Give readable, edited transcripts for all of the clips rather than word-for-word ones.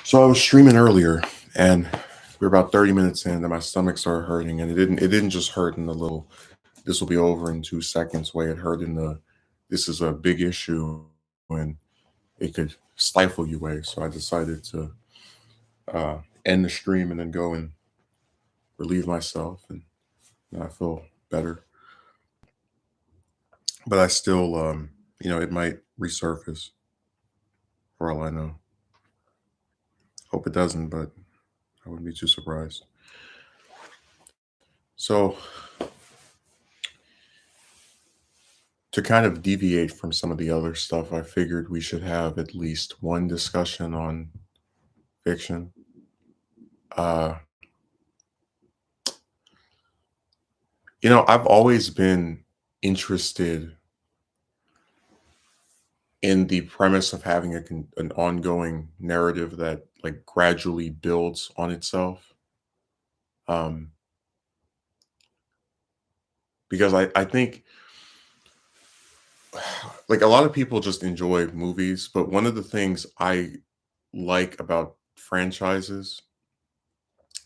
So I was streaming earlier, and we were about 30 minutes in, and my stomach started hurting, and it didn't just hurt in the little "this will be over in 2 seconds" way. It hurt in the "this is a big issue and it could stifle you" way. So I decided to uh, end the stream and then go and relieve myself, and I feel better. But I still, it might resurface for all I know. Hope it doesn't, but I wouldn't be too surprised. So to kind of deviate from some of the other stuff, I figured we should have at least one discussion on fiction. Uh, I've always been interested in the premise of having an ongoing narrative that like gradually builds on itself. Um, because I think like a lot of people just enjoy movies, but one of the things I like about franchises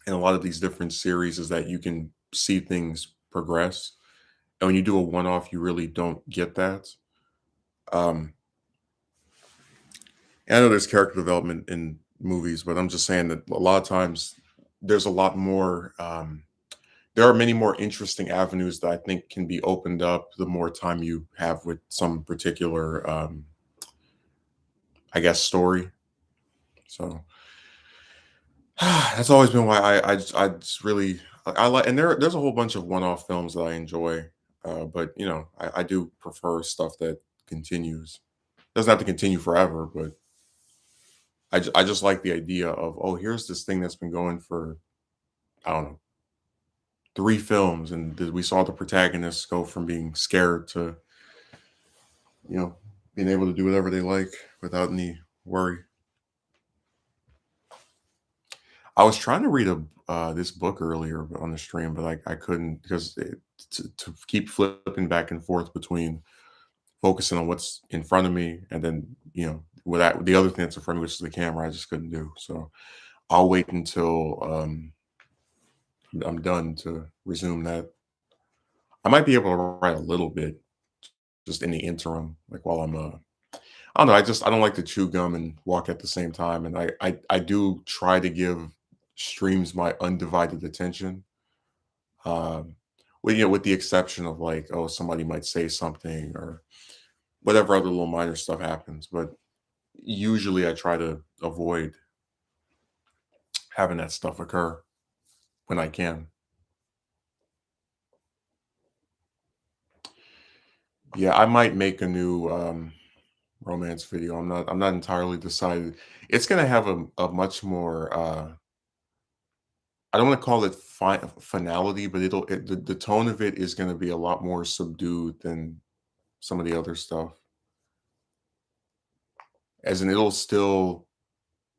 and a lot of these different series is that you can see things progress. And when you do a one-off, you really don't get that. Um, and I know there's character development in movies, but I'm just saying that a lot of times there's a lot more. There are many more interesting avenues that I think can be opened up the more time you have with some particular, I guess, story. So that's always been why I just really I like, and there's a whole bunch of one-off films that I enjoy, but I do prefer stuff that continues. Doesn't have to continue forever, but I just like the idea of, oh, here's this thing that's been going for, I don't know, 3 films, and we saw the protagonists go from being scared to you know being able to do whatever they like without any worry. I was trying to read a this book earlier on the stream, but I couldn't because to keep flipping back and forth between focusing on what's in front of me and then without the other thing that's in front of me, which is the camera, I just couldn't do. So I'll wait until I'm done to resume that. I might be able to write a little bit just in the interim, like while I don't know. I don't like to chew gum and walk at the same time, and I do try to give streams my undivided attention. Um, with the exception of like, oh, somebody might say something or whatever other little minor stuff happens, but usually I try to avoid having that stuff occur when I can. Yeah, I might make a new romance video. I'm not entirely decided. It's gonna have a much more I don't want to call it finality, but the tone of it is going to be a lot more subdued than some of the other stuff. As in, it'll still,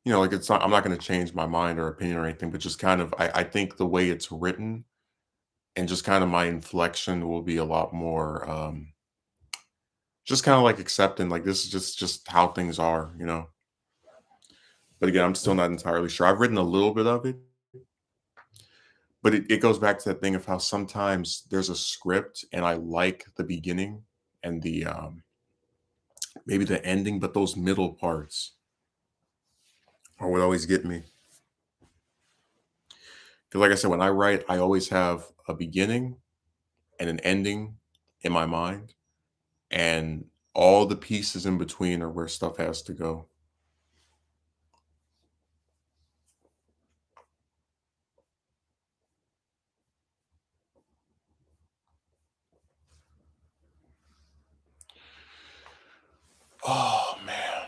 like it's not. I'm not going to change my mind or opinion or anything, but just kind of, I think the way it's written and just kind of my inflection will be a lot more, just kind of like accepting, like this is just how things are. But again, I'm still not entirely sure. I've written a little bit of it, but it goes back to that thing of how sometimes there's a script and I like the beginning and the maybe the ending, but those middle parts are what always get me. Because like I said, when I write, I always have a beginning and an ending in my mind, and all the pieces in between are where stuff has to go. Oh man.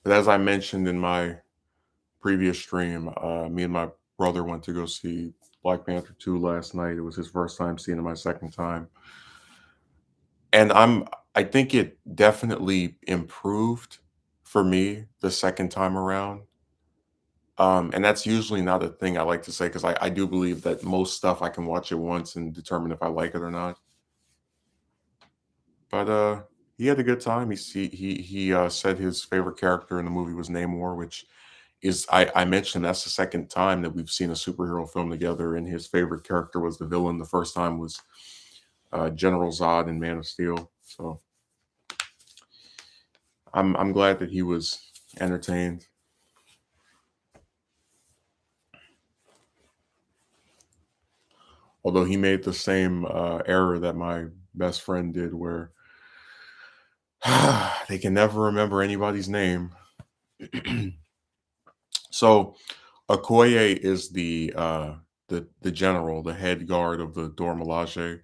But as I mentioned in my previous stream, me and my brother went to go see Black Panther 2 last night. It was his first time seeing it, my second time. And I think it definitely improved for me the second time around. And that's usually not a thing I like to say because I do believe that most stuff I can watch it once and determine if I like it or not. But He had a good time. He said his favorite character in the movie was Namor, which is I mentioned that's the second time that we've seen a superhero film together, and his favorite character was the villain. The first time was General Zod in Man of Steel. So I'm glad that he was entertained. Although he made the same error that my best friend did, where they can never remember anybody's name. So Okoye is the general, the head guard of the Dora Milaje.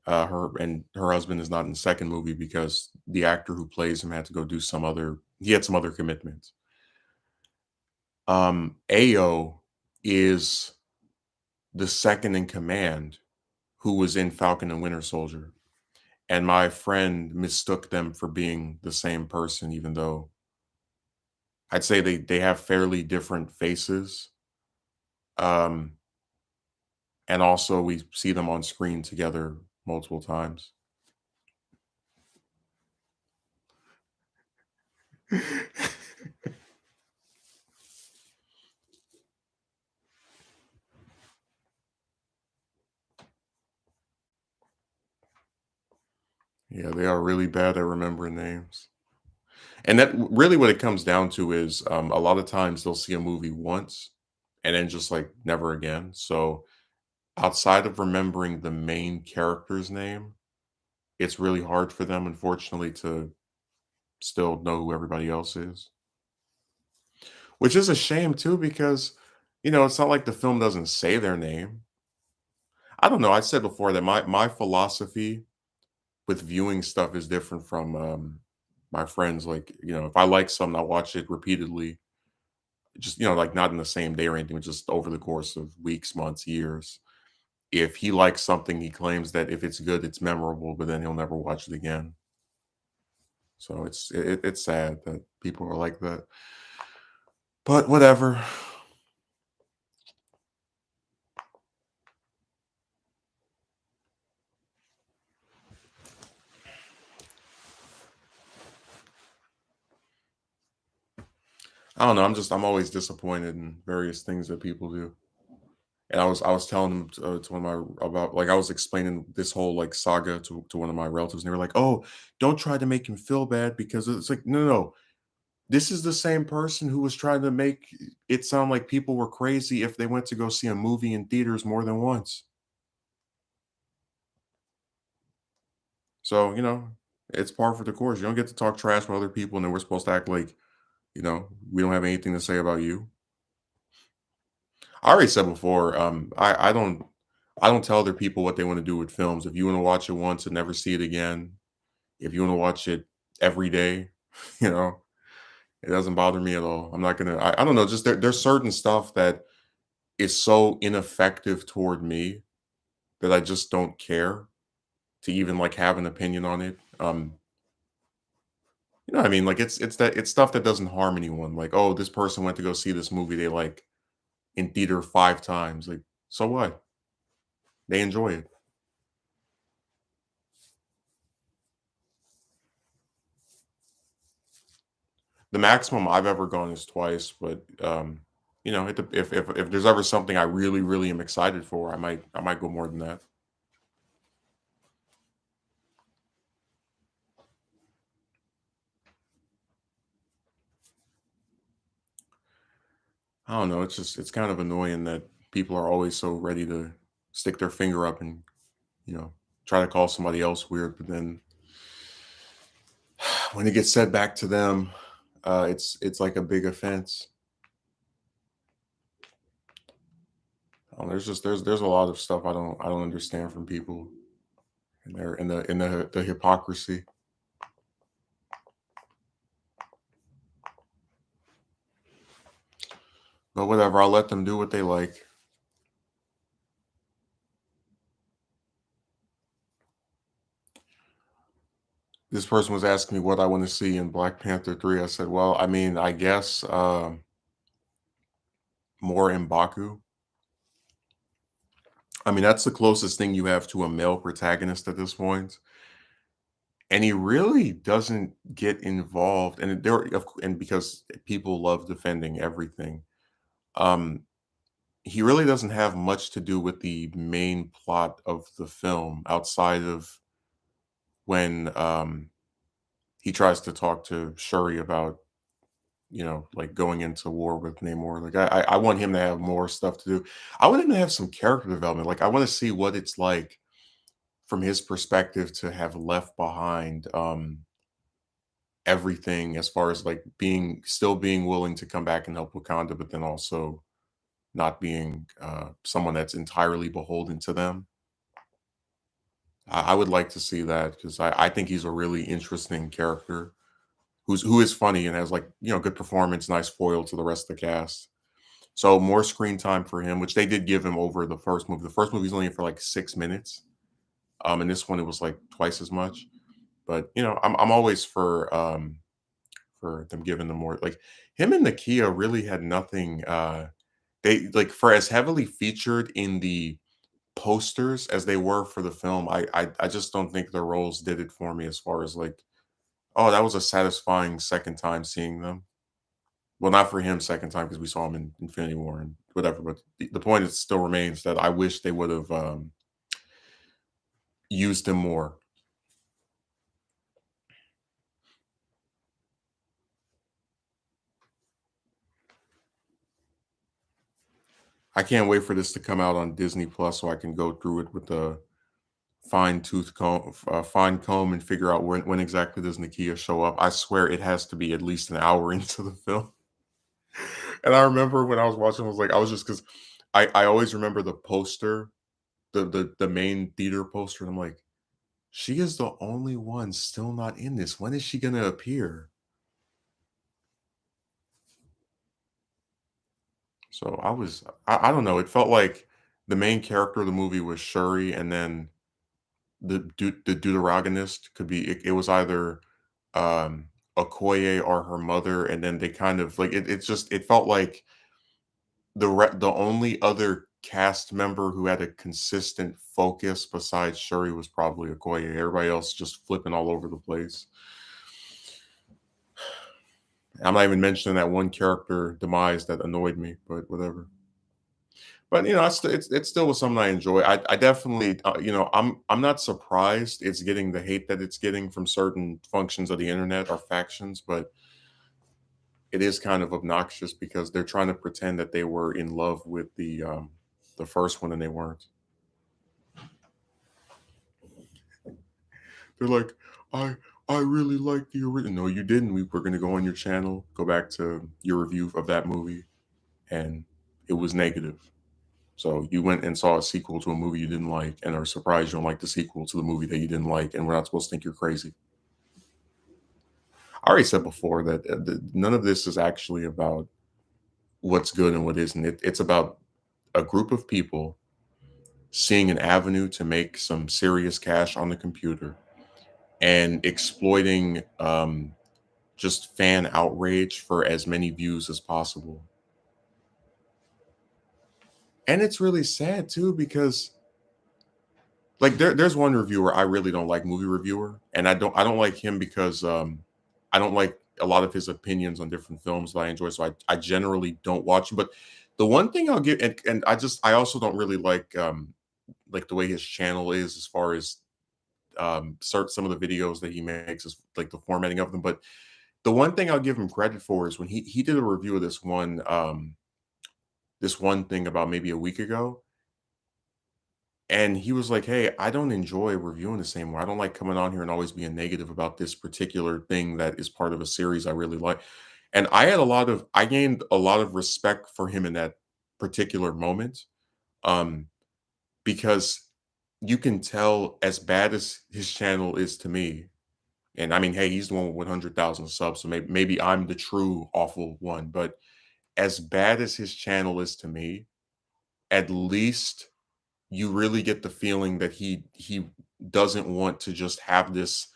Her husband is not in the second movie because the actor who plays him had to go do some other. He had some other commitments. Ao is the second in command who was in Falcon and Winter Soldier, and my friend mistook them for being the same person, even though I'd say they have fairly different faces. Um, and also we see them on screen together multiple times. Yeah, they are really bad at remembering names. And that really what it comes down to is a lot of times they'll see a movie once and then just like never again. So outside of remembering the main character's name, it's really hard for them, unfortunately, to still know who everybody else is. Which is a shame too, because it's not like the film doesn't say their name. I don't know. I said before that my philosophy with viewing stuff is different from my friends. Like, if I like something, I watch it repeatedly. Just like not in the same day or anything, but just over the course of weeks, months, years. If he likes something, he claims that if it's good, it's memorable, but then he'll never watch it again. So it's sad that people are like that. But whatever. I don't know. I'm always disappointed in various things that people do. And I was telling them to one of my about like I was explaining this whole like saga to one of my relatives, and they were like, "Oh, don't try to make him feel bad because it's like no, no, no. This is the same person who was trying to make it sound like people were crazy if they went to go see a movie in theaters more than once. So it's par for the course. You don't get to talk trash with other people, and then we're supposed to act like we don't have anything to say about you. I already said before, I don't tell other people what they want to do with films. If you want to watch it once and never see it again, if you want to watch it every day, you know, it doesn't bother me at all. I'm not gonna. I don't know. Just there's certain stuff that is so ineffective toward me that I just don't care to even like have an opinion on it. You know what I mean? Like it's stuff that doesn't harm anyone. Like, oh, this person went to go see this movie they like in theater 5 times. Like, so what? They enjoy it. The maximum I've ever gone is twice, but, if there's ever something I really, really am excited for, I might go more than that. I don't know, it's kind of annoying that people are always so ready to stick their finger up and, you know, try to call somebody else weird, but then when it gets said back to them, it's like a big offense. There's a lot of stuff I don't understand from people and their in the hypocrisy. But whatever, I'll let them do what they like. This person was asking me what I want to see in Black Panther 3. I said, well, I mean, I guess more M'Baku. I mean, that's the closest thing you have to a male protagonist at this point. and he really doesn't get involved, and and because people love defending everything, um, he really doesn't have much to do with the main plot of the film outside of when, he tries to talk to Shuri about, like, going into war with Namor. Like, I want him to have more stuff to do. I want him to have some character development. Like, I wanna see what it's like from his perspective to have left behind, everything as far as, like, being willing to come back and help Wakanda, but then also not being, someone that's entirely beholden to them. I would like to see that because I think he's a really interesting character who is funny and has, like, good performance, nice foil to the rest of the cast. So more screen time for him, which they did give him over the first movie. The first movie's only for like 6 minutes. And this one it was like twice as much. But I'm always for them giving them more, like, him and Nakia really had nothing. They, like, for as heavily featured in the posters as they were for the film, I just don't think their roles did it for me as far as, like, oh, that was a satisfying second time seeing them. Well, not for him second time because we saw him in Infinity War and whatever, but the point is still remains that I wish they would have, used him more. I can't wait for this to come out on Disney Plus so I can go through it with a fine comb and figure out when exactly does Nakia show up. I swear it has to be at least an hour into the film. And I remember when I was watching, I was like, I was just because I always remember the poster, the main theater poster, and I'm like, she is the only one still not in this. When is she gonna appear? So I don't know. It felt like the main character of the movie was Shuri, and then the deuteragonist could be it was either Okoye or her mother, and then they kind of like it's just it felt like the only other cast member who had a consistent focus besides Shuri was probably Okoye. Everybody else just flipping all over the place. I'm not even mentioning that one character demise that annoyed me, but whatever. But it's still was something I enjoy. I definitely I'm not surprised it's getting the hate that it's getting from certain functions of the internet or factions, but it is kind of obnoxious because they're trying to pretend that they were in love with the first one and they weren't. They're like, I I really like the original. No, you didn't. We're gonna go on your channel, go back to your review of that movie, and it was negative. So you went and saw a sequel to a movie you didn't like and are surprised you don't like the sequel to the movie that you didn't like, and we're not supposed to think you're crazy. I already said before that none of this is actually about what's good and what isn't. It's about a group of people seeing an avenue to make some serious cash on the computer and exploiting just fan outrage for as many views as possible. And it's really sad too because like there's one reviewer I really don't like, movie reviewer, and I don't like him because I don't like a lot of his opinions on different films that I enjoy, so I generally don't watch him. But the one thing I'll give, and I also don't really like the way his channel is as far as some of the videos that he makes is like the formatting of them. But the one thing I'll give him credit for is when he did a review of this one thing about maybe a week ago. And he was like, "Hey, I don't enjoy reviewing the same way. I don't like coming on here and always being negative about this particular thing that is part of a series I really like." And I gained a lot of respect for him in that particular moment, um, because you can tell as bad as his channel is to me, and I mean, hey, he's the one with 100,000 subs, so maybe I'm the true awful one, but as bad as his channel is to me, at least you really get the feeling that he doesn't want to just have this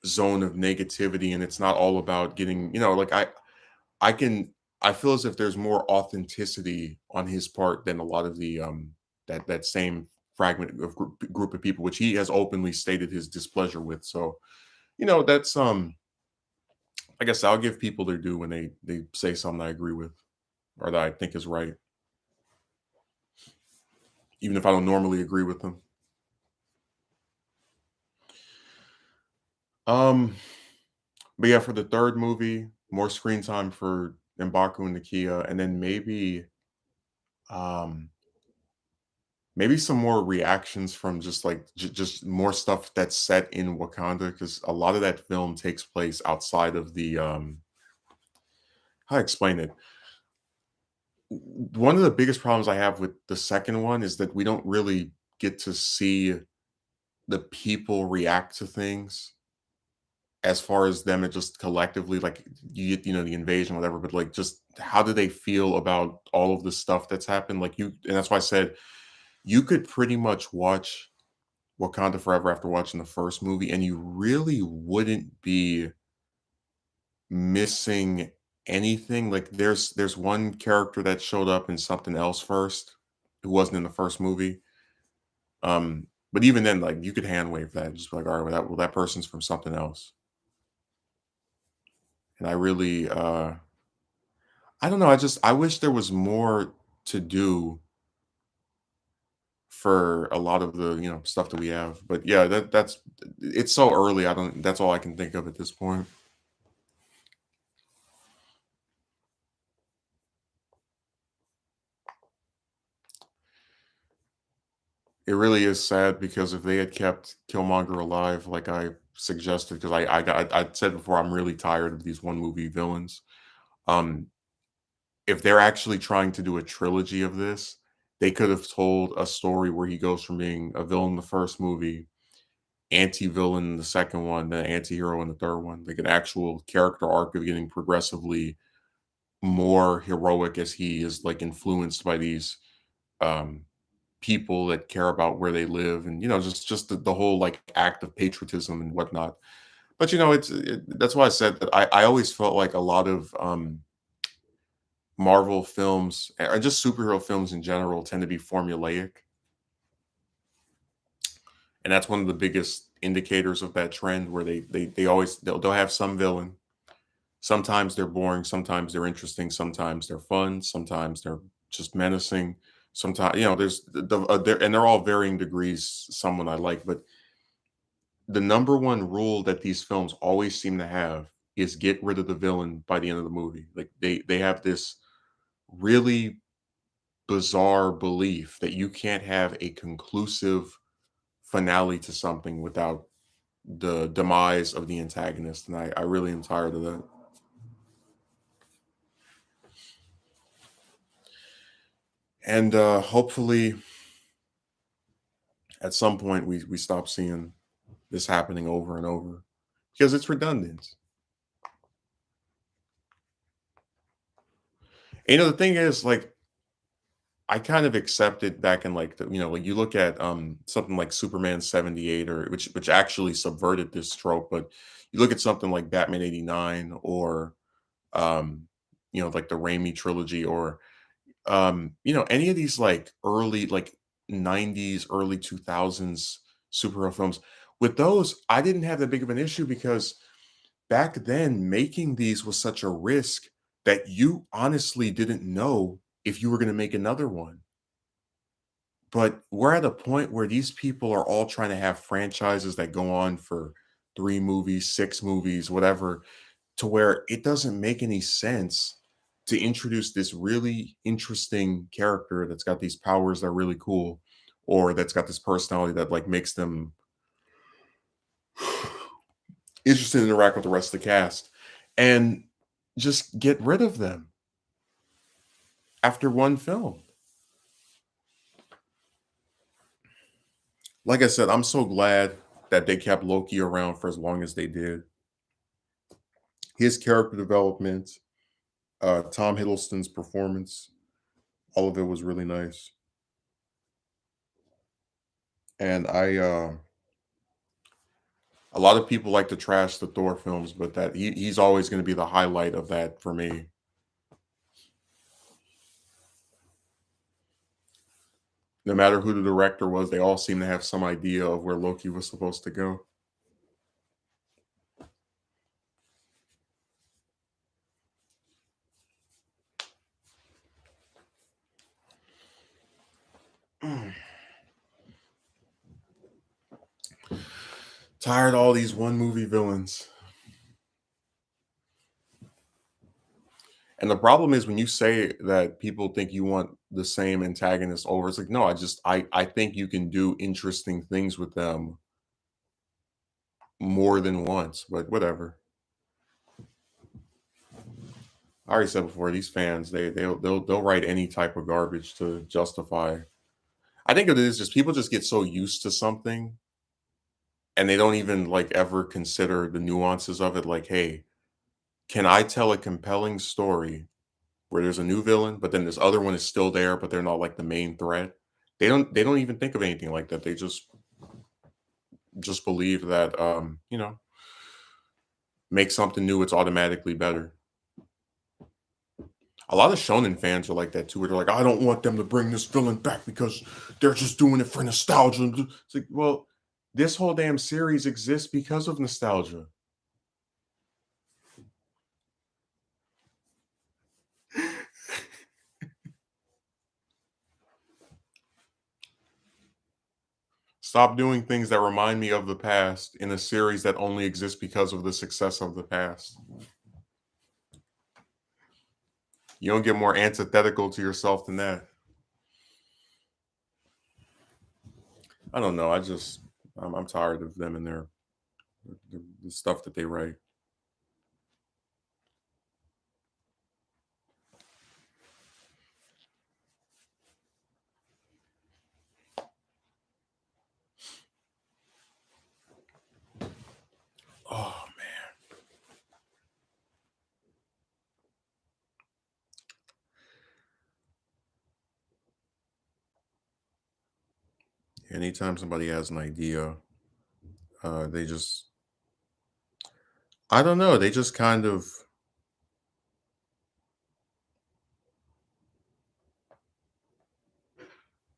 zone of negativity, and it's not all about getting, like I can I feel as if there's more authenticity on his part than a lot of the that same fragment of group of people which he has openly stated his displeasure with. So That's I guess I'll give people their due when they say something I agree with or that I think is right, even if I don't normally agree with them. Um, but yeah, for the third movie, more screen time for M'Baku and Nakia, and then um maybe some more reactions from just like just more stuff that's set in Wakanda because a lot of that film takes place outside of the how do I explain it. One of the biggest problems I have with the second one is that we don't really get to see the people react to things as far as them and just collectively, like you get, the invasion, whatever, but like just how do they feel about all of the stuff that's happened? Like and that's why I said you could pretty much watch Wakanda Forever after watching the first movie, and you really wouldn't be missing anything. Like there's one character that showed up in something else first, who wasn't in the first movie. But even then, like you could hand wave that, and just be like, all right, well that person's from something else. And I don't know. I wish there was more to do for a lot of the stuff that we have. But yeah, that's it's so early. I don't. That's all I can think of at this point. It really is sad because if they had kept Killmonger alive, like I suggested, because I said before, I'm really tired of these one movie villains. Um, if they're actually trying to do a trilogy of this, they could have told a story where he goes from being a villain in the first movie, anti-villain in the second one, then anti-hero in the third one, like an actual character arc of getting progressively more heroic as he is like influenced by these um people that care about where they live and just the whole like act of patriotism and whatnot. But that's why I said that I always felt like a lot of Marvel films and just superhero films in general tend to be formulaic, and that's one of the biggest indicators of that trend where they always they'll have some villain. Sometimes they're boring, sometimes they're interesting, sometimes they're fun, sometimes they're just menacing. Sometimes there's and they're all varying degrees. Someone I like, but the number one rule that these films always seem to have is get rid of the villain by the end of the movie. Like they have this really bizarre belief that you can't have a conclusive finale to something without the demise of the antagonist, and I really am tired of that. And hopefully, at some point, we stop seeing this happening over and over because it's redundant. And, the thing is, like, I kind of accepted back in like like you look at something like Superman 78 or which actually subverted this trope, but you look at something like Batman 89 or um like the Raimi trilogy or any of these like early like 90s, early 2000s superhero films. With those, I didn't have that big of an issue because back then making these was such a risk that you honestly didn't know if you were going to make another one. But we're at a point where these people are all trying to have franchises that go on for 3 movies, 6 movies, whatever, to where it doesn't make any sense to introduce this really interesting character that's got these powers that are really cool, or that's got this personality that, like, makes them interested to interact with the rest of the cast, and just get rid of them after one film. Like I said, I'm so glad that they kept Loki around for as long as they did. His character development, Tom Hiddleston's performance, all of it was really nice. And a lot of people like to trash the Thor films, but he's always going to be the highlight of that for me. No matter who the director was, they all seem to have some idea of where Loki was supposed to go. Tired of all these one movie villains. And the problem is when you say that people think you want the same antagonist over, it's like, no, I think you can do interesting things with them more than once, but whatever. I already said before, these fans, they'll write any type of garbage to justify. I think it is just people just get so used to something and they don't even like ever consider the nuances of it. Like, hey, can I tell a compelling story where there's a new villain, but then this other one is still there, but they're not like the main threat? They don't even think of anything like that. They just believe that make something new, it's automatically better. A lot of shonen fans are like that too, where they're like, I don't want them to bring this villain back because they're just doing it for nostalgia. It's like, well, this whole damn series exists because of nostalgia. Stop doing things that remind me of the past in a series that only exists because of the success of the past. You don't get more antithetical to yourself than that. I don't know. I'm tired of them and the stuff that they write. Oh man. Anytime somebody has an idea, they just I don't know, they just kind of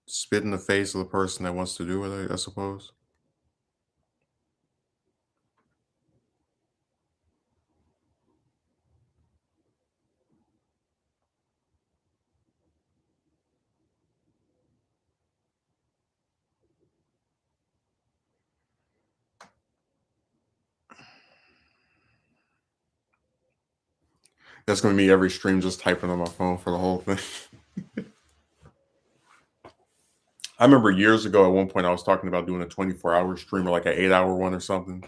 spit in the face of the person that wants to do it, I suppose. That's gonna be me every stream just typing on my phone for the whole thing. I remember years ago at one point I was talking about doing a 24-hour stream or like an 8-hour one or something.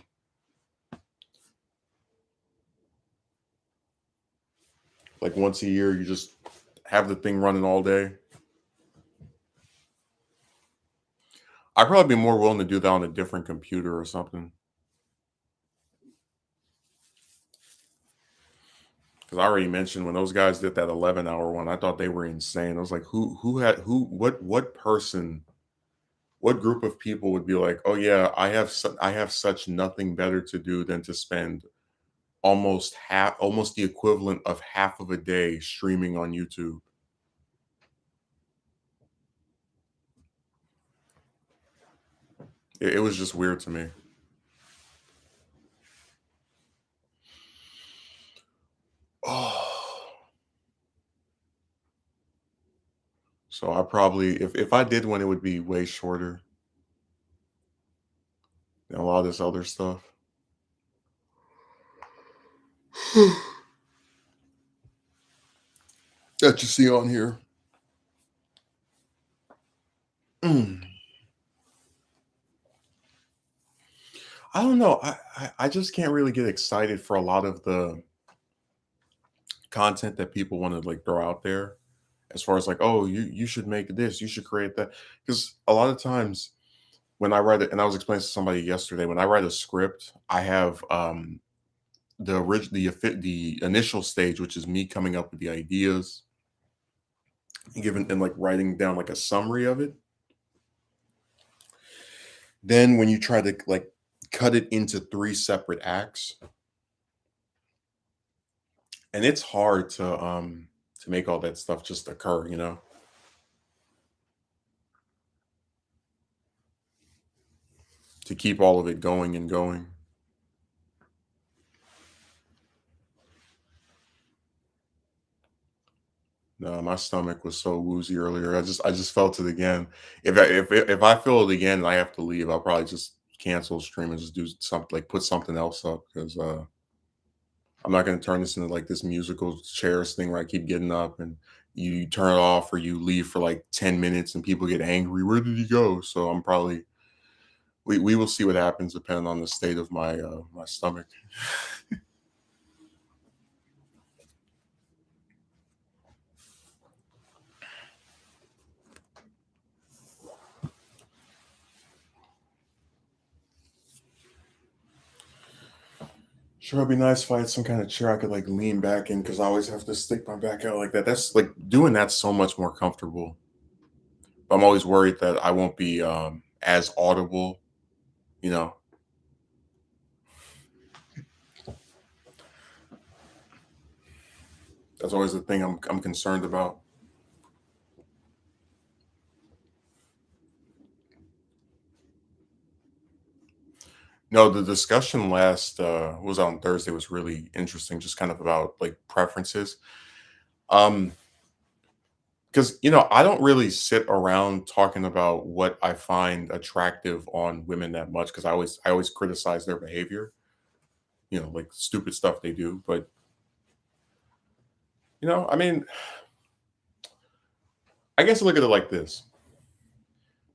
Like once a year, you just have the thing running all day. I'd probably be more willing to do that on a different computer or something. Because I already mentioned when those guys did that 11-hour one, I thought they were insane. I was like, what person, what group of people would be like, oh yeah, I have such nothing better to do than to spend almost the equivalent of half of a day streaming on YouTube. It was just weird to me. Oh, so I probably if I did one, it would be way shorter than a lot of this other stuff. That you see on here. Mm. I don't know. I just can't really get excited for a lot of the content that people want to like throw out there as far as like, oh, you should make this, you should create that. Because a lot of times when I write it, and I was explaining to somebody yesterday, when I write a script, I have the initial stage, which is me coming up with the ideas and giving and like writing down like a summary of it. Then when you try to like cut it into three separate acts, and it's hard to make all that stuff just occur, to keep all of it going and going. No, my stomach was so woozy earlier. I just felt it again. If I feel it again and I have to leave, I'll probably just cancel the stream and just do something like put something else up because I'm not going to turn this into like this musical chairs thing where I keep getting up and you turn it off or you leave for like 10 minutes and people get angry. Where did he go? So I'm probably we will see what happens depending on the state of my stomach. Sure, it'd be nice if I had some kind of chair I could like lean back in because I always have to stick my back out like that. That's like doing that's so much more comfortable. But I'm always worried that I won't be as audible, you know. That's always the thing I'm concerned about. No, the discussion last was on Thursday was really interesting, just kind of about like preferences. Um, because I don't really sit around talking about what I find attractive on women that much because I always criticize their behavior, like stupid stuff they do. But I mean, I guess look at it like this.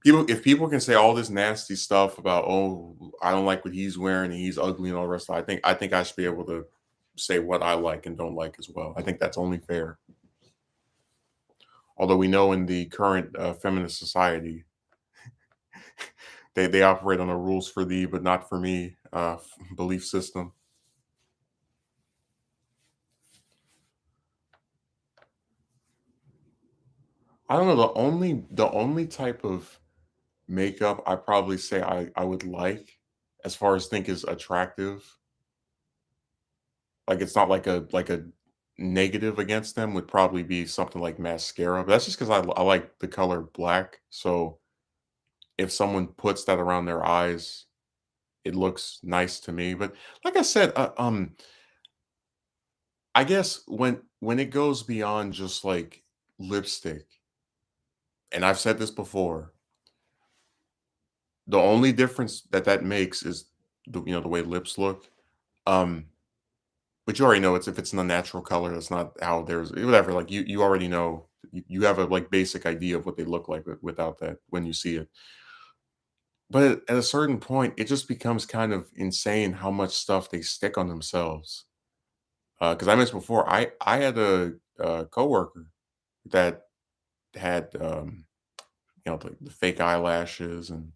If people can say all this nasty stuff about, oh, I don't like what he's wearing and he's ugly and all the rest of it, I think I should be able to say what I like and don't like as well. I think that's only fair. Although we know in the current feminist society, they operate on a rules for thee but not for me belief system. I don't know. The only type of makeup I probably say I would like, as far as think is attractive, like it's not like a negative against them, would probably be something like mascara. But that's just because I like the color black. So if someone puts that around their eyes, it looks nice to me. But like I said, I guess when it goes beyond just like lipstick, and I've said this before, the only difference that makes is the way lips look. Um, but you already know it's if it's an unnatural color, that's not how there's whatever. Like you already know you have a like basic idea of what they look like without that when you see it. But at a certain point, it just becomes kind of insane how much stuff they stick on themselves. Because I mentioned before, I had a coworker that had the fake eyelashes and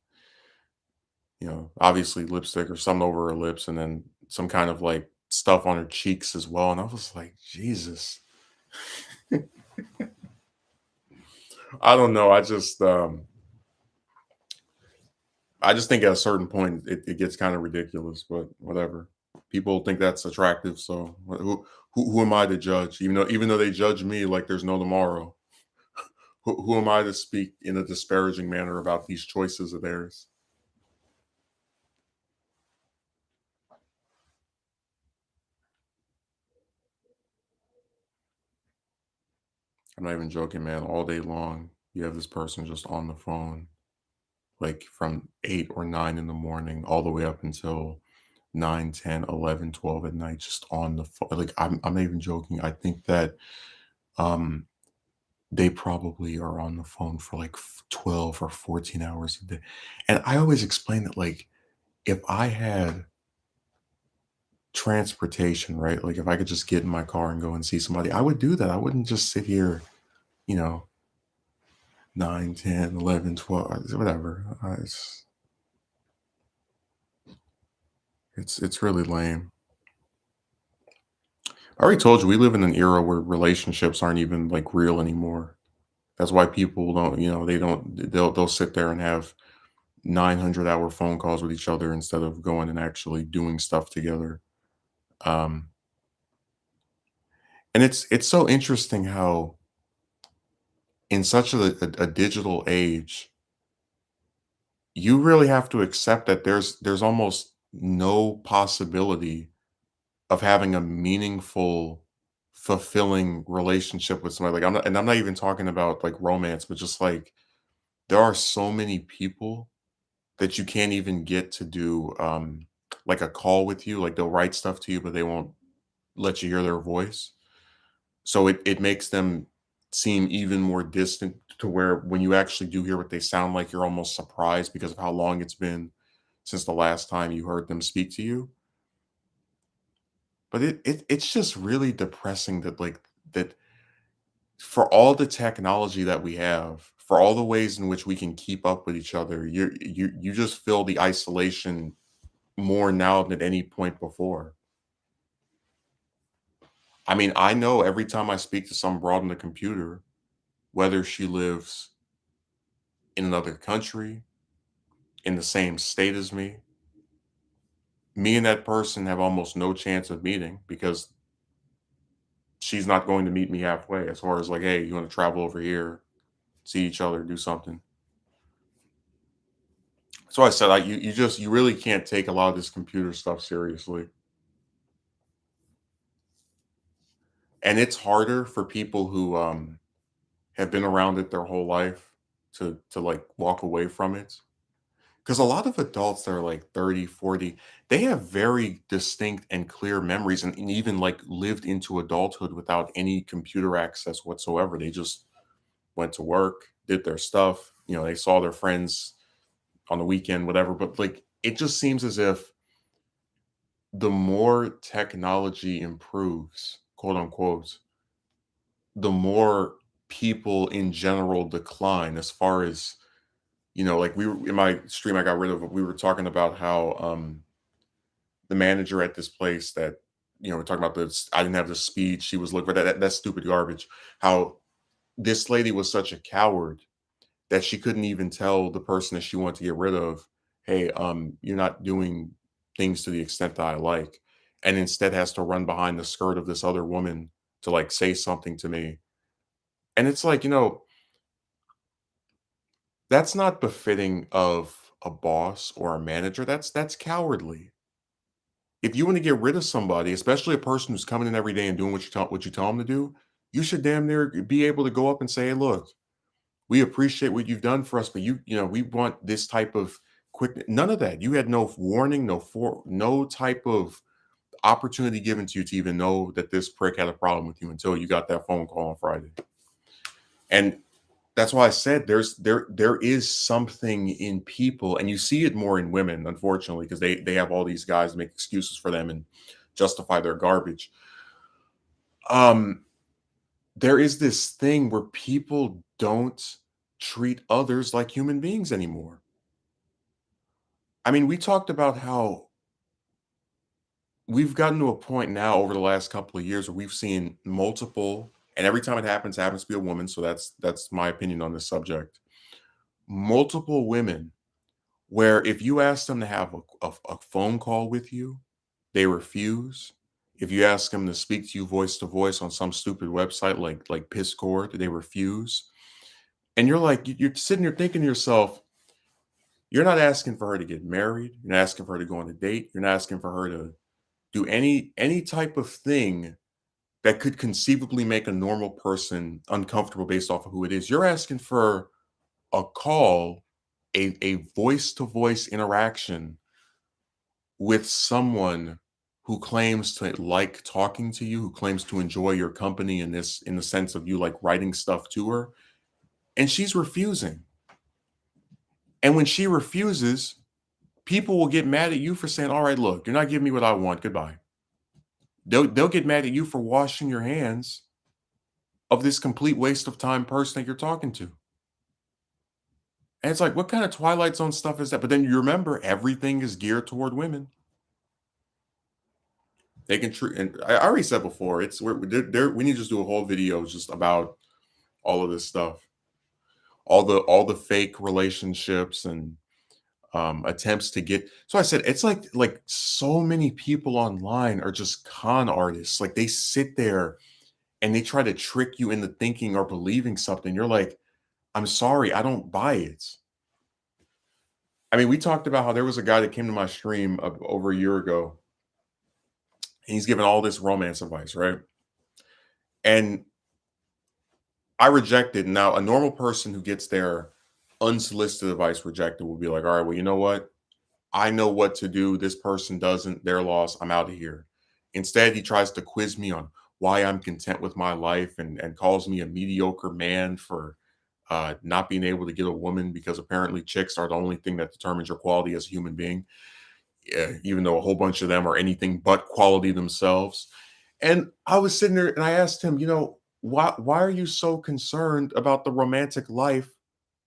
obviously lipstick or something over her lips, and then some kind of like stuff on her cheeks as well. And I was like, Jesus, I don't know. I just think at a certain point it gets kind of ridiculous, but whatever. People think that's attractive, so who am I to judge? Even though they judge me like there's no tomorrow. Who am I to speak in a disparaging manner about these choices of theirs? I'm not even joking, man. All day long, you have this person just on the phone, like from 8 or 9 in the morning, all the way up until 9, 10, 11, 12 at night, just on the phone. Like I'm not even joking. I think that um they probably are on the phone for like 12 or 14 hours a day. And I always explain that like if I had transportation, right? Like if I could just get in my car and go and see somebody, I would do that. I wouldn't just sit here, you know, 9, 10, 11, 12, whatever. It's really lame. I already told you we live in an era where relationships aren't even like real anymore. That's why people don't, they don't they'll sit there and have 900-hour phone calls with each other instead of going and actually doing stuff together. Um and it's so interesting how in such a digital age, you really have to accept that there's almost no possibility of having a meaningful, fulfilling relationship with somebody. Like I'm not even talking about like romance, but just like there are so many people that you can't even get to do, like a call with you. Like they'll write stuff to you, but they won't let you hear their voice. So it makes them seem even more distant to where when you actually do hear what they sound like, you're almost surprised because of how long it's been since the last time you heard them speak to you. But it's just really depressing that like that for all the technology that we have, for all the ways in which we can keep up with each other, you just feel the isolation more now than at any point before. I mean, I know every time I speak to some broad on the computer, whether she lives in another country, in the same state as me and that person have almost no chance of meeting because she's not going to meet me halfway as far as like, hey, you want to travel over here, see each other, do something. So I said, you really can't take a lot of this computer stuff seriously, and it's harder for people who have been around it their whole life to like walk away from it. Because a lot of adults that are like 30, 40, they have very distinct and clear memories and even like lived into adulthood without any computer access whatsoever. They just went to work, did their stuff, they saw their friends on the weekend, whatever. But like it just seems as if the more technology improves, quote unquote, the more people in general decline as far as like we were in my stream I got rid of, we were talking about how the manager at this place that we're talking about this. I didn't have the speed. She was looking for that's stupid garbage. How this lady was such a coward that she couldn't even tell the person that she wanted to get rid of, hey, you're not doing things to the extent that I like, and instead has to run behind the skirt of this other woman to like say something to me. And it's like, that's not befitting of a boss or a manager. That's cowardly. If you want to get rid of somebody, especially a person who's coming in every day and doing what you tell them to do, you should damn near be able to go up and say, "Hey, look, we appreciate what you've done for us, but we want this type of quick." None of that. You had no warning, no type of opportunity given to you to even know that this prick had a problem with you until you got that phone call on Friday. And that's why I said there is something in people, and you see it more in women, unfortunately, because they have all these guys make excuses for them and justify their garbage. Um, there is this thing where people don't treat others like human beings anymore. I mean, we talked about how we've gotten to a point now over the last couple of years where we've seen multiple, and every time it happens to be a woman. So that's my opinion on this subject. Multiple women where if you ask them to have a phone call with you, they refuse. If you ask them to speak to you voice to voice on some stupid website like Piscord, they refuse. And you're like, you're sitting there thinking to yourself, you're not asking for her to get married. You're not asking for her to go on a date. You're not asking for her to do any type of thing that could conceivably make a normal person uncomfortable based off of who it is. You're asking for a call, a voice to voice interaction with someone who claims to like talking to you, who claims to enjoy your company in the sense of you like writing stuff to her, and she's refusing. And when she refuses, people will get mad at you for saying, "All right, look, you're not giving me what I want. Goodbye." They'll get mad at you for washing your hands of this complete waste of time person that you're talking to. And it's like, what kind of Twilight Zone stuff is that? But then you remember everything is geared toward women. They can treat, and I already said before, we need to just do a whole video just about all of this stuff, all the fake relationships and attempts to get. So I said it's like so many people online are just con artists. Like they sit there and they try to trick you into thinking or believing something. You're like, I'm sorry, I don't buy it. I mean, we talked about how there was a guy that came to my stream over a year ago, and he's giving all this romance advice, right? And I rejected. Now, a normal person who gets there unsolicited advice rejected will be like, all right, well, you know what? I know what to do. This person doesn't. Their loss. I'm out of here. Instead, he tries to quiz me on why I'm content with my life and calls me a mediocre man for not being able to get a woman because apparently chicks are the only thing that determines your quality as a human being, even though a whole bunch of them are anything but quality themselves. And I was sitting there and I asked him, why are you so concerned about the romantic life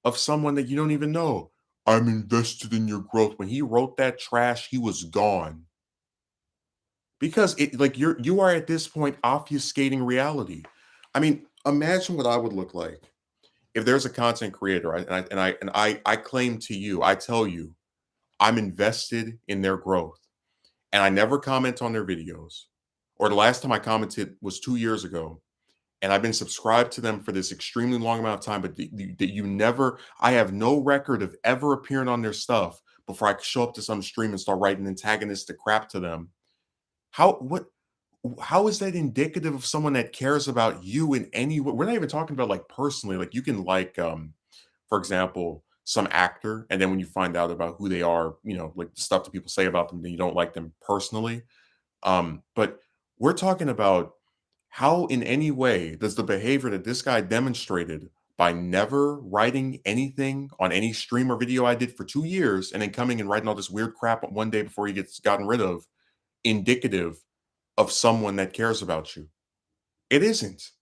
of someone that you don't even know? I'm invested in your growth. When he wrote that trash, he was gone. Because it like you are at this point obfuscating reality. I mean, imagine what I would look like if there's a content creator and I claim to you, I tell you, I'm invested in their growth and I never comment on their videos. Or the last time I commented was 2 years ago and I've been subscribed to them for this extremely long amount of time, but that you never, I have no record of ever appearing on their stuff before I show up to some stream and start writing antagonistic crap to them. How, what, how is that indicative of someone that cares about you in any way? We're not even talking about like personally, like you can like, for example, some actor, and then when you find out about who they are, like the stuff that people say about them, then you don't like them personally. But we're talking about how, in any way, does the behavior that this guy demonstrated by never writing anything on any stream or video I did for 2 years and then coming and writing all this weird crap one day before he gets gotten rid of, indicative of someone that cares about you? It isn't.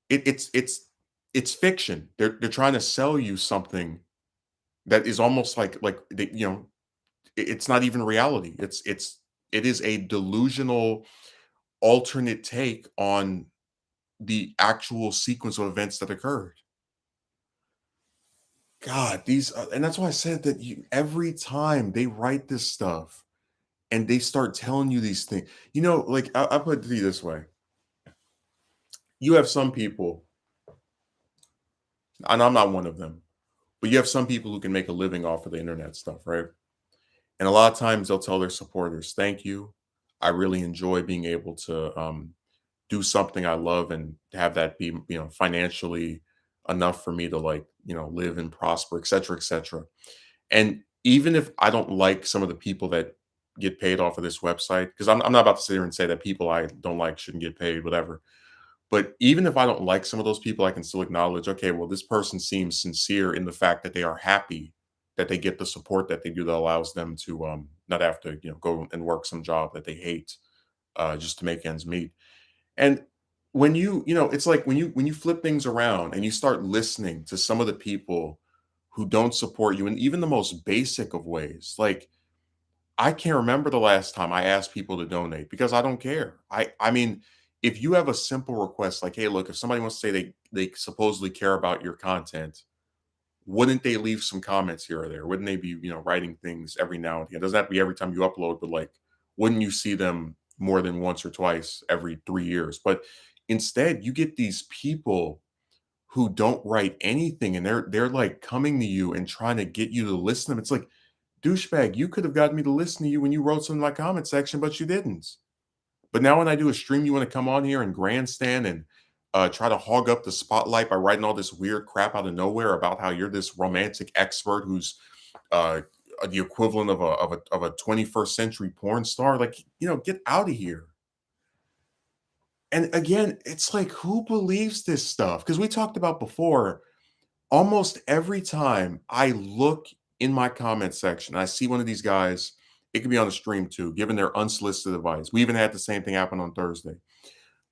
It's fiction. They're trying to sell you something that is almost it's not even reality. It is a delusional alternate take on the actual sequence of events that occurred. God, these and that's why I said that every time they write this stuff and they start telling you these things, like I put it to you this way: you have some people, and I'm not one of them, but you have some people who can make a living off of the internet stuff, right? And a lot of times they'll tell their supporters, "Thank you. I really enjoy being able to do something I love and have that be, financially enough for me to like, live and prosper, et cetera, et cetera." And even if I don't like some of the people that get paid off of this website, because I'm not about to sit here and say that people I don't like shouldn't get paid, whatever. But even if I don't like some of those people, I can still acknowledge, okay, well, this person seems sincere in the fact that they are happy that they get the support that they do that allows them to not have to, go and work some job that they hate just to make ends meet. And when it's like when you flip things around and you start listening to some of the people who don't support you in even the most basic of ways, like I can't remember the last time I asked people to donate because I don't care. I mean, if you have a simple request like, hey, look, if somebody wants to say they supposedly care about your content, wouldn't they leave some comments here or there? Wouldn't they be, writing things every now and again? It doesn't have to be every time you upload, but like, wouldn't you see them more than once or twice every 3 years? But instead, you get these people who don't write anything and they're like coming to you and trying to get you to listen to them. It's like, douchebag, you could have gotten me to listen to you when you wrote something in my comment section, but you didn't. But now when I do a stream, you want to come on here and grandstand and try to hog up the spotlight by writing all this weird crap out of nowhere about how you're this romantic expert who's uh, the equivalent of a 21st century porn star. Like, get out of here. And again, it's like, who believes this stuff? Because we talked about before, almost every time I look in my comment section, I see one of these guys, it could be on the stream too, giving their unsolicited advice. We even had the same thing happen on Thursday.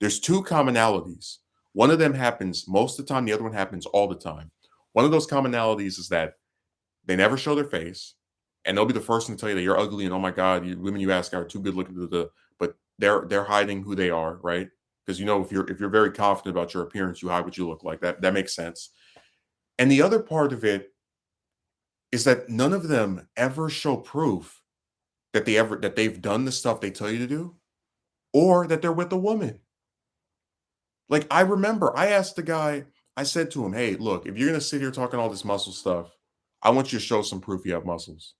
There's two commonalities. One of them happens most of the time, the other one happens all the time. One of those commonalities is that they never show their face, and they'll be the first one to tell you that you're ugly and oh my god, women you ask are too good looking. But they're hiding who they are, right? Because if you're very confident about your appearance, you hide what you look like. That makes sense. And the other part of it is that none of them ever show proof that they've done the stuff they tell you to do or that they're with a woman. Like I remember I asked the guy, I said to him, "Hey, look, if you're going to sit here talking all this muscle stuff, I want you to show some proof you have muscles.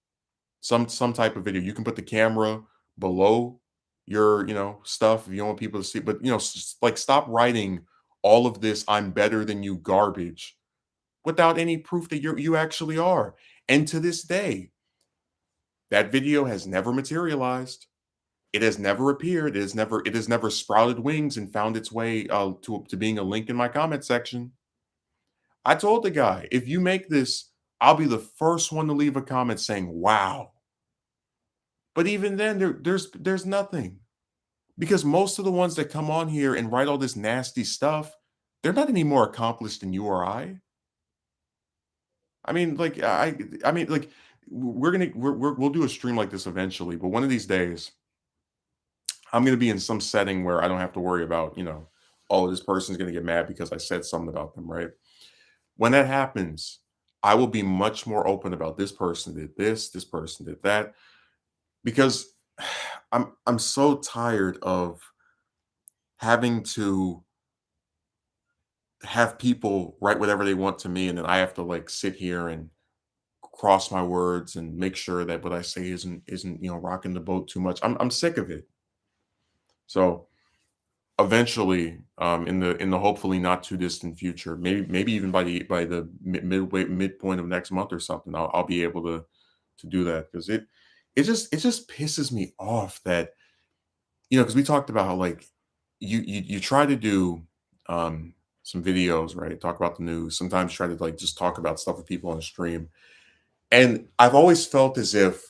Some type of video. You can put the camera below your, stuff if you don't want people to see, but like stop writing all of this I'm better than you garbage. without any proof that you actually are. And to this day, that video has never materialized. It has never appeared. It has never sprouted wings and found its way to being a link in my comment section. I told the guy, if you make this, I'll be the first one to leave a comment saying, wow. But even then, there's nothing. Because most of the ones that come on here and write all this nasty stuff, they're not any more accomplished than you or I. I mean, like I mean, like we'll do a stream like this eventually, but one of these days, I'm gonna be in some setting where I don't have to worry about, oh, this person's gonna get mad because I said something about them, right? When that happens, I will be much more open about this person did this person did that, because I'm so tired of having to have people write whatever they want to me, and then I have to like sit here and cross my words and make sure that what I say isn't rocking the boat too much. I'm sick of it. So eventually, in the hopefully not too distant future, maybe even by the midpoint of next month or something, I'll be able to do that, because it just pisses me off that, because we talked about how, like, you try to do some videos, right? Talk about the news. Sometimes try to like just talk about stuff with people on the stream. And I've always felt as if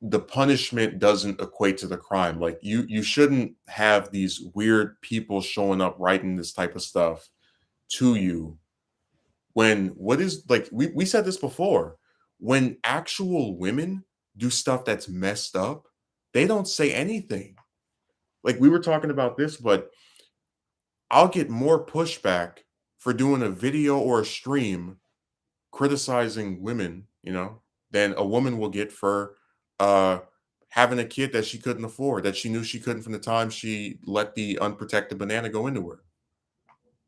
the punishment doesn't equate to the crime. Like, you shouldn't have these weird people showing up writing this type of stuff to you, when what is, like, we said this before, when actual women do stuff that's messed up, they don't say anything. Like, we were talking about this, but I'll get more pushback for doing a video or a stream criticizing women, than a woman will get for uh having a kid that she couldn't afford, that she knew she couldn't from the time she let the unprotected banana go into her.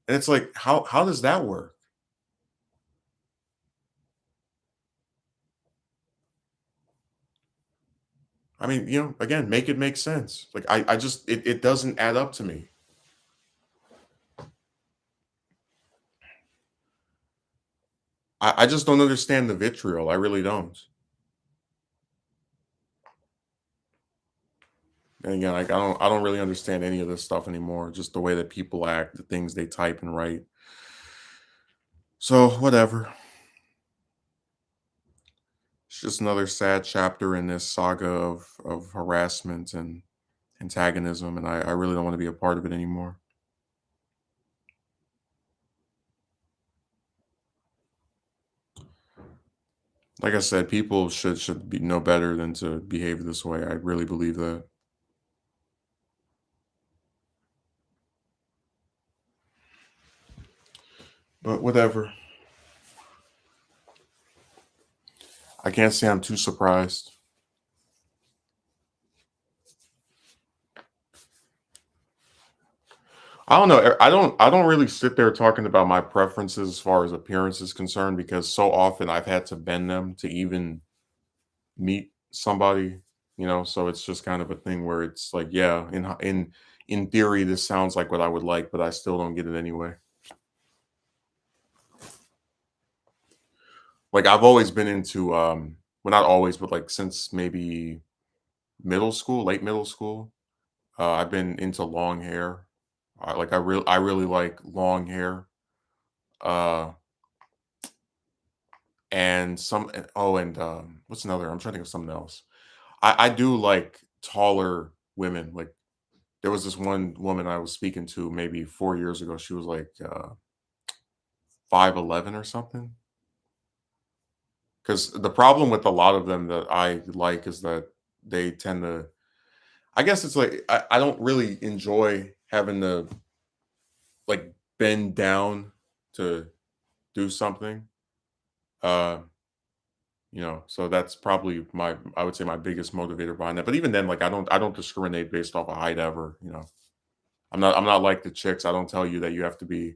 And it's like, how does that work? I mean, again, make it make sense. Like, I just it doesn't add up to me. I just don't understand the vitriol. I really don't. And again, like, I don't really understand any of this stuff anymore. Just the way that people act, the things they type and write. So whatever. It's just another sad chapter in this saga of harassment and antagonism, and I really don't want to be a part of it anymore. Like I said, people should be know better than to behave this way. I really believe that. But whatever. I can't say I'm too surprised. I don't know. I don't really sit there talking about my preferences as far as appearance is concerned, because so often I've had to bend them to even meet somebody, so it's just kind of a thing where it's like, yeah, in theory this sounds like what I would like, but I still don't get it anyway. Like, I've always been into well, not always, but like since maybe middle school, late middle school, I've been into long hair. I really like long hair. Uh and what's another? I'm trying to think of something else. I do like taller women. Like, there was this one woman I was speaking to maybe 4 years ago. She was like 5'11" or something. Because the problem with a lot of them that I like is that they tend to, I guess it's like, I don't really enjoy having to like bend down to do something. Uh, so that's probably I would say my biggest motivator behind that. But even then, like, I don't discriminate based off of height ever. I'm not like the chicks. I don't tell you that you have to be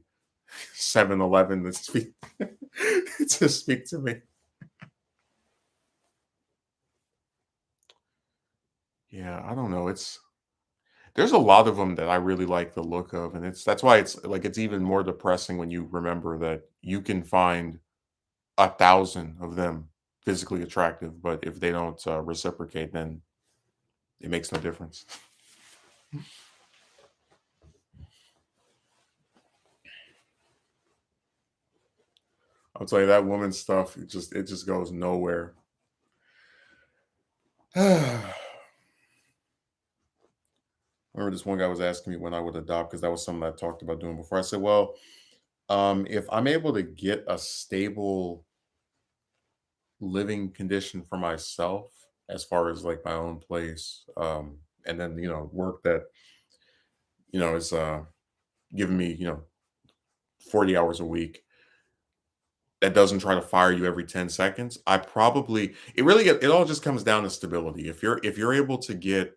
7'11" to speak to speak to me. Yeah, I don't know. There's a lot of them that I really like the look of, and that's why it's like it's even more depressing when you remember that you can find 1,000 of them physically attractive, but if they don't reciprocate, then it makes no difference. I'll tell you that woman stuff. It just goes nowhere. I remember this one guy was asking me when I would adopt because that was something I talked about doing before. I said, well, if I'm able to get a stable living condition for myself, as far as like my own place, and then work that is giving me 40 hours a week that doesn't try to fire you every 10 seconds, I probably it all just comes down to stability. If you're able to get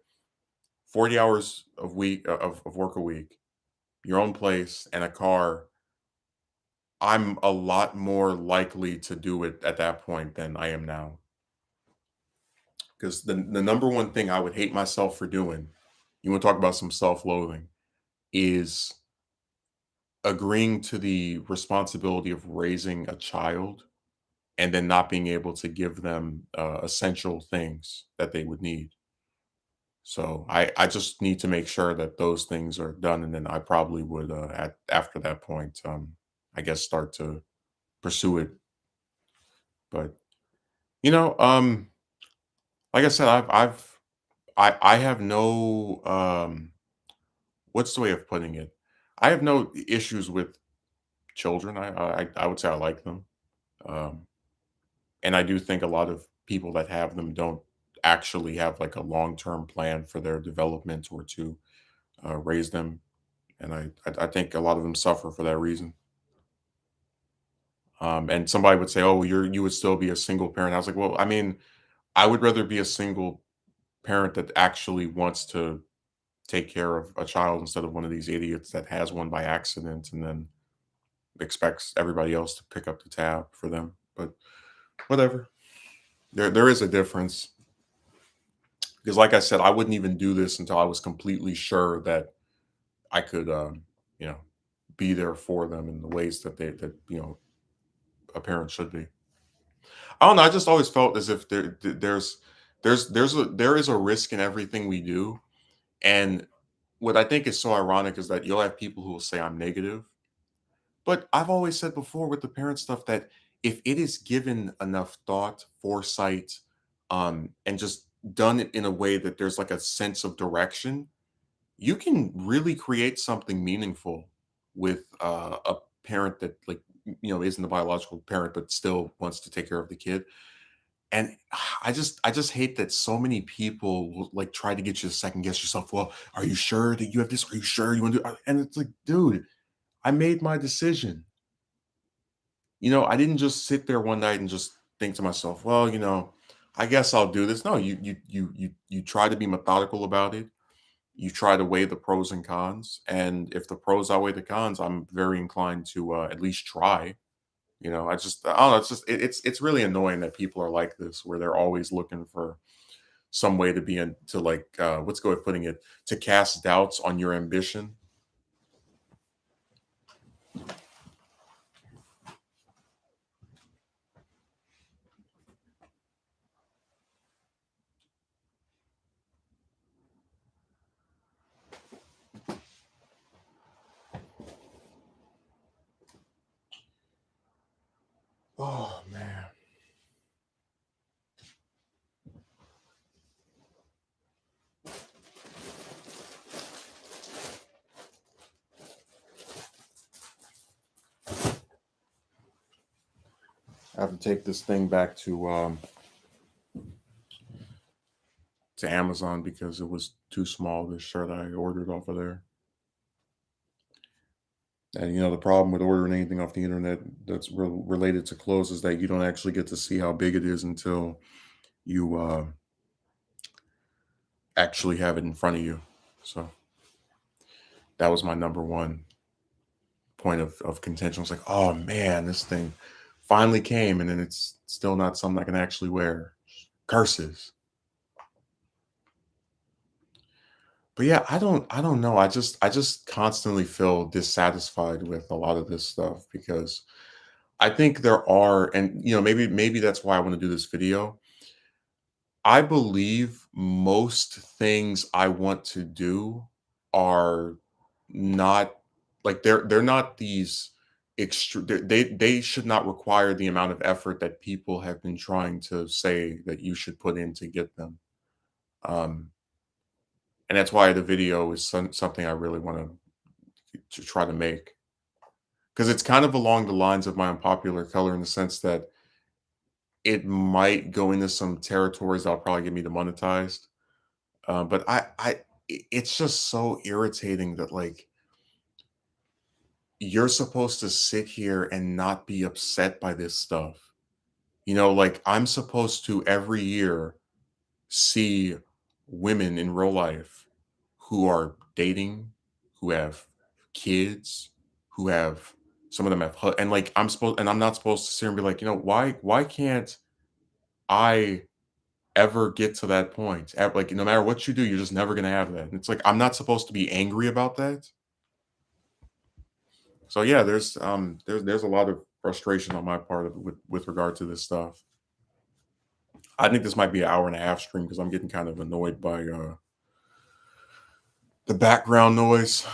40 hours of work a week, your own place and a car, I'm a lot more likely to do it at that point than I am now. Because the number one thing I would hate myself for doing, you want to talk about some self-loathing, is agreeing to the responsibility of raising a child and then not being able to give them essential things that they would need. So I just need to make sure that those things are done, and then I probably would at after that point, I guess start to pursue it. But you know, like I said, I have no what's the way of putting it? I have no issues with children. I would say I like them. Um, and I do think a lot of people that have them don't actually have like a long-term plan for their development or to raise them. And I think a lot of them suffer for that reason. And somebody would say, "Oh, you would still be a single parent." I was like, "Well, I mean, I would rather be a single parent that actually wants to take care of a child instead of one of these idiots that has one by accident and then expects everybody else to pick up the tab for them." But whatever. There is a difference because, like I said, I wouldn't even do this until I was completely sure that I could, you know, be there for them in the ways that a parent should be. I don't know. I just always felt as if there is a risk in everything we do, and what I think is so ironic is that you'll have people who will say I'm negative, but I've always said before with the parent stuff that if it is given enough thought, foresight, and just done it in a way that there's like a sense of direction, you can really create something meaningful with a parent that isn't a biological parent but still wants to take care of the kid. And I just hate that so many people will like try to get you to second guess yourself. Well, are you sure that you have this? Are you sure you want to do? And it's like, dude, I made my decision. I didn't just sit there one night and just think to myself, well, I guess I'll do this. No, you try to be methodical about it. You try to weigh the pros and cons, and if the pros outweigh the cons, I'm very inclined to at least try. I don't know. It's really annoying that people are like this, where they're always looking for some way to be in to like what's good with putting it, to cast doubts on your ambition. Oh man. I have to take this thing back to Amazon because it was too small. This shirt I ordered off of there. And the problem with ordering anything off the internet that's related to clothes is that you don't actually get to see how big it is until you actually have it in front of you. So that was my number one point of contention. I was like, oh man, this thing finally came, and then it's still not something I can actually wear. Curses. But yeah, I don't know. I just constantly feel dissatisfied with a lot of this stuff because I think there are, and maybe that's why I want to do this video. I believe most things I want to do are not like they're not these extra they should not require the amount of effort that people have been trying to say that you should put in to get them. Um, and that's why the video is something I really want to try to make, because it's kind of along the lines of my unpopular color in the sense that it might go into some territories that'll probably get me demonetized. But it's just so irritating that like you're supposed to sit here and not be upset by this stuff. Like I'm supposed to every year see women in real life who are dating, who have kids, who have some of them have and like I'm not supposed to sit here and be like, why can't I ever get to that point? Like no matter what you do, you're just never gonna have that. And it's like I'm not supposed to be angry about that. So yeah, there's a lot of frustration on my part with regard to this stuff. I think this might be an hour and a half stream because I'm getting kind of annoyed by the background noise.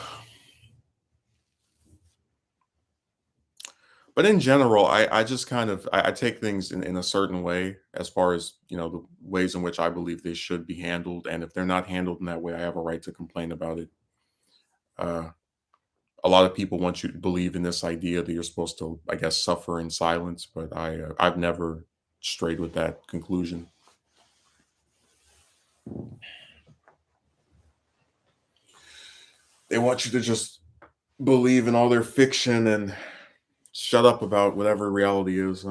But in general, I just kind of I take things in a certain way as far as the ways in which I believe they should be handled, and if they're not handled in that way, I have a right to complain about it. Uh, a lot of people want you to believe in this idea that you're supposed to, I guess, suffer in silence, but I've never strayed with that conclusion. They want you to just believe in all their fiction and shut up about whatever reality is.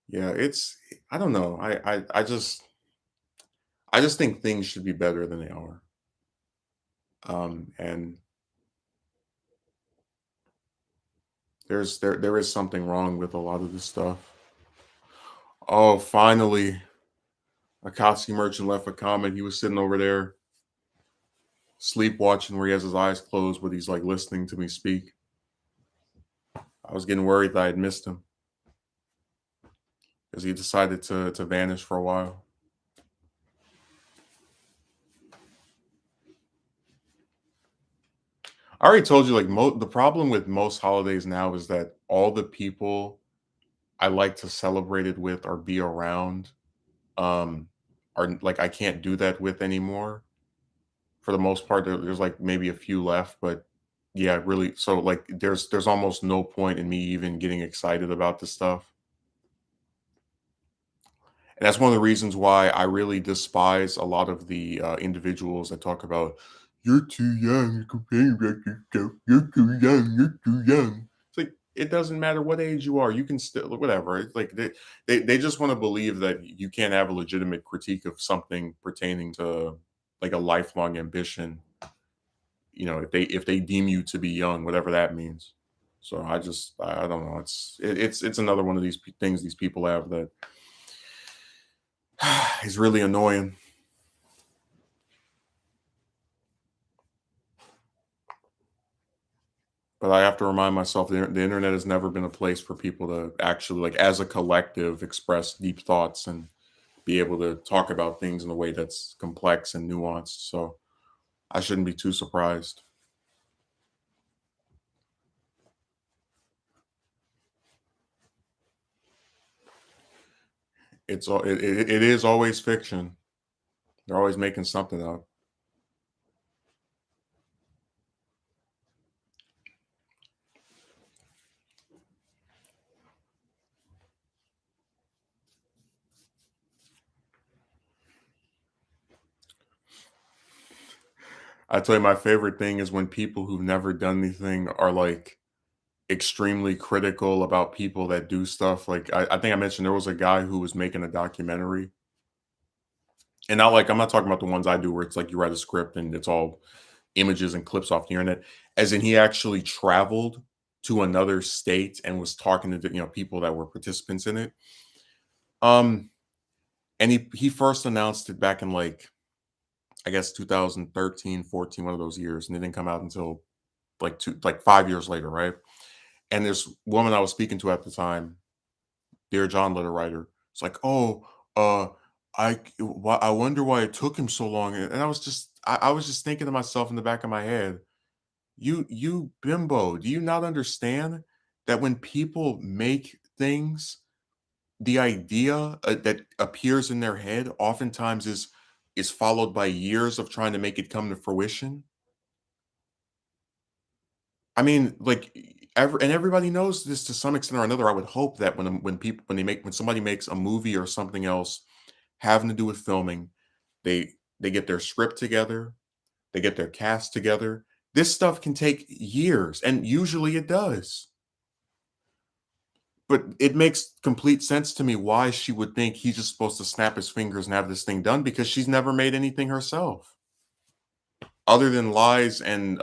Yeah, I don't know. I just think things should be better than they are. And there is something wrong with a lot of this stuff. Oh, finally, Akatsuki Merchant left a comment. He was sitting over there sleep watching where he has his eyes closed, but he's like listening to me speak. I was getting worried that I had missed him because he decided to vanish for a while. I already told you, like, the problem with most holidays now is that all the people I like to celebrate it with or be around, um, are like I can't do that with anymore. For the most part, there's like maybe a few left, but yeah, really. So like, there's almost no point in me even getting excited about this stuff. And that's one of the reasons why I really despise a lot of the individuals that talk about "you're too young to complain about this stuff. You're too young. You're too young." It's like it doesn't matter what age you are. You can still whatever. It's like they just want to believe that you can't have a legitimate critique of something pertaining to like a lifelong ambition. If they deem you to be young, whatever that means. So I don't know. It's another one of these things these people have that is really annoying. But I have to remind myself the internet has never been a place for people to actually, like, as a collective, express deep thoughts and be able to talk about things in a way that's complex and nuanced. So I shouldn't be too surprised. It is always fiction. They're always making something up. I tell you, my favorite thing is when people who've never done anything are like extremely critical about people that do stuff. Like I think I mentioned there was a guy who was making a documentary. And not like I'm not talking about the ones I do where it's like you write a script and it's all images and clips off the internet. As in he actually traveled to another state and was talking to people that were participants in it. Um and he first announced it back in like I guess 2013, 14, one of those years, and it didn't come out until like 5 years later, right? And this woman I was speaking to at the time, Dear John letter writer, it's like, "Oh, uh, I wonder why it took him so long." And I was just thinking to myself in the back of my head, you bimbo, do you not understand that when people make things, the idea that appears in their head oftentimes is followed by years of trying to make it come to fruition? I mean, like, everybody knows this to some extent or another. I would hope that when somebody makes a movie or something else having to do with filming, they get their script together, they get their cast together. This stuff can take years, and usually it does. But it makes complete sense to me why she would think he's just supposed to snap his fingers and have this thing done because she's never made anything herself other than lies and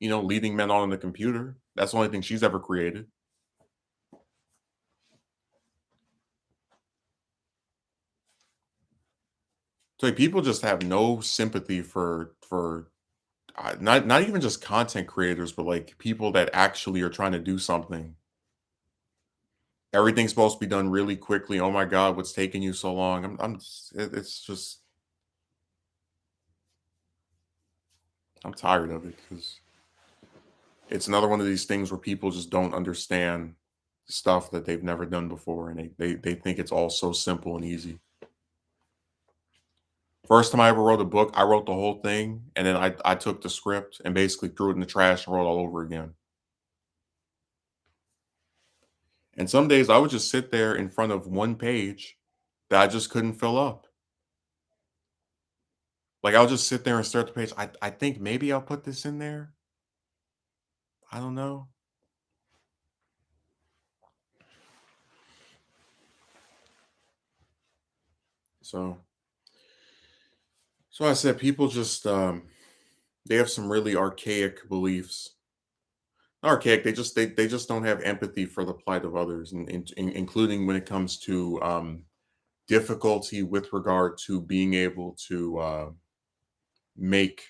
leading men on the computer. That's the only thing she's ever created. So like, people just have no sympathy for not even just content creators, but like people that actually are trying to do something. Everything's supposed to be done really quickly. Oh my God, what's taking you so long? It's just I'm tired of it because it's another one of these things where people just don't understand stuff that they've never done before, and they think it's all so simple and easy. First time I ever wrote a book, I wrote the whole thing, and then I took the script and basically threw it in the trash and wrote all over again. And some days I would just sit there in front of one page that I just couldn't fill up. Like I'll just sit there and stare at the page. I think maybe I'll put this in there. I don't know. So I said people just they have some really archaic beliefs. Not archaic, they just don't have empathy for the plight of others, and including when it comes to difficulty with regard to being able to make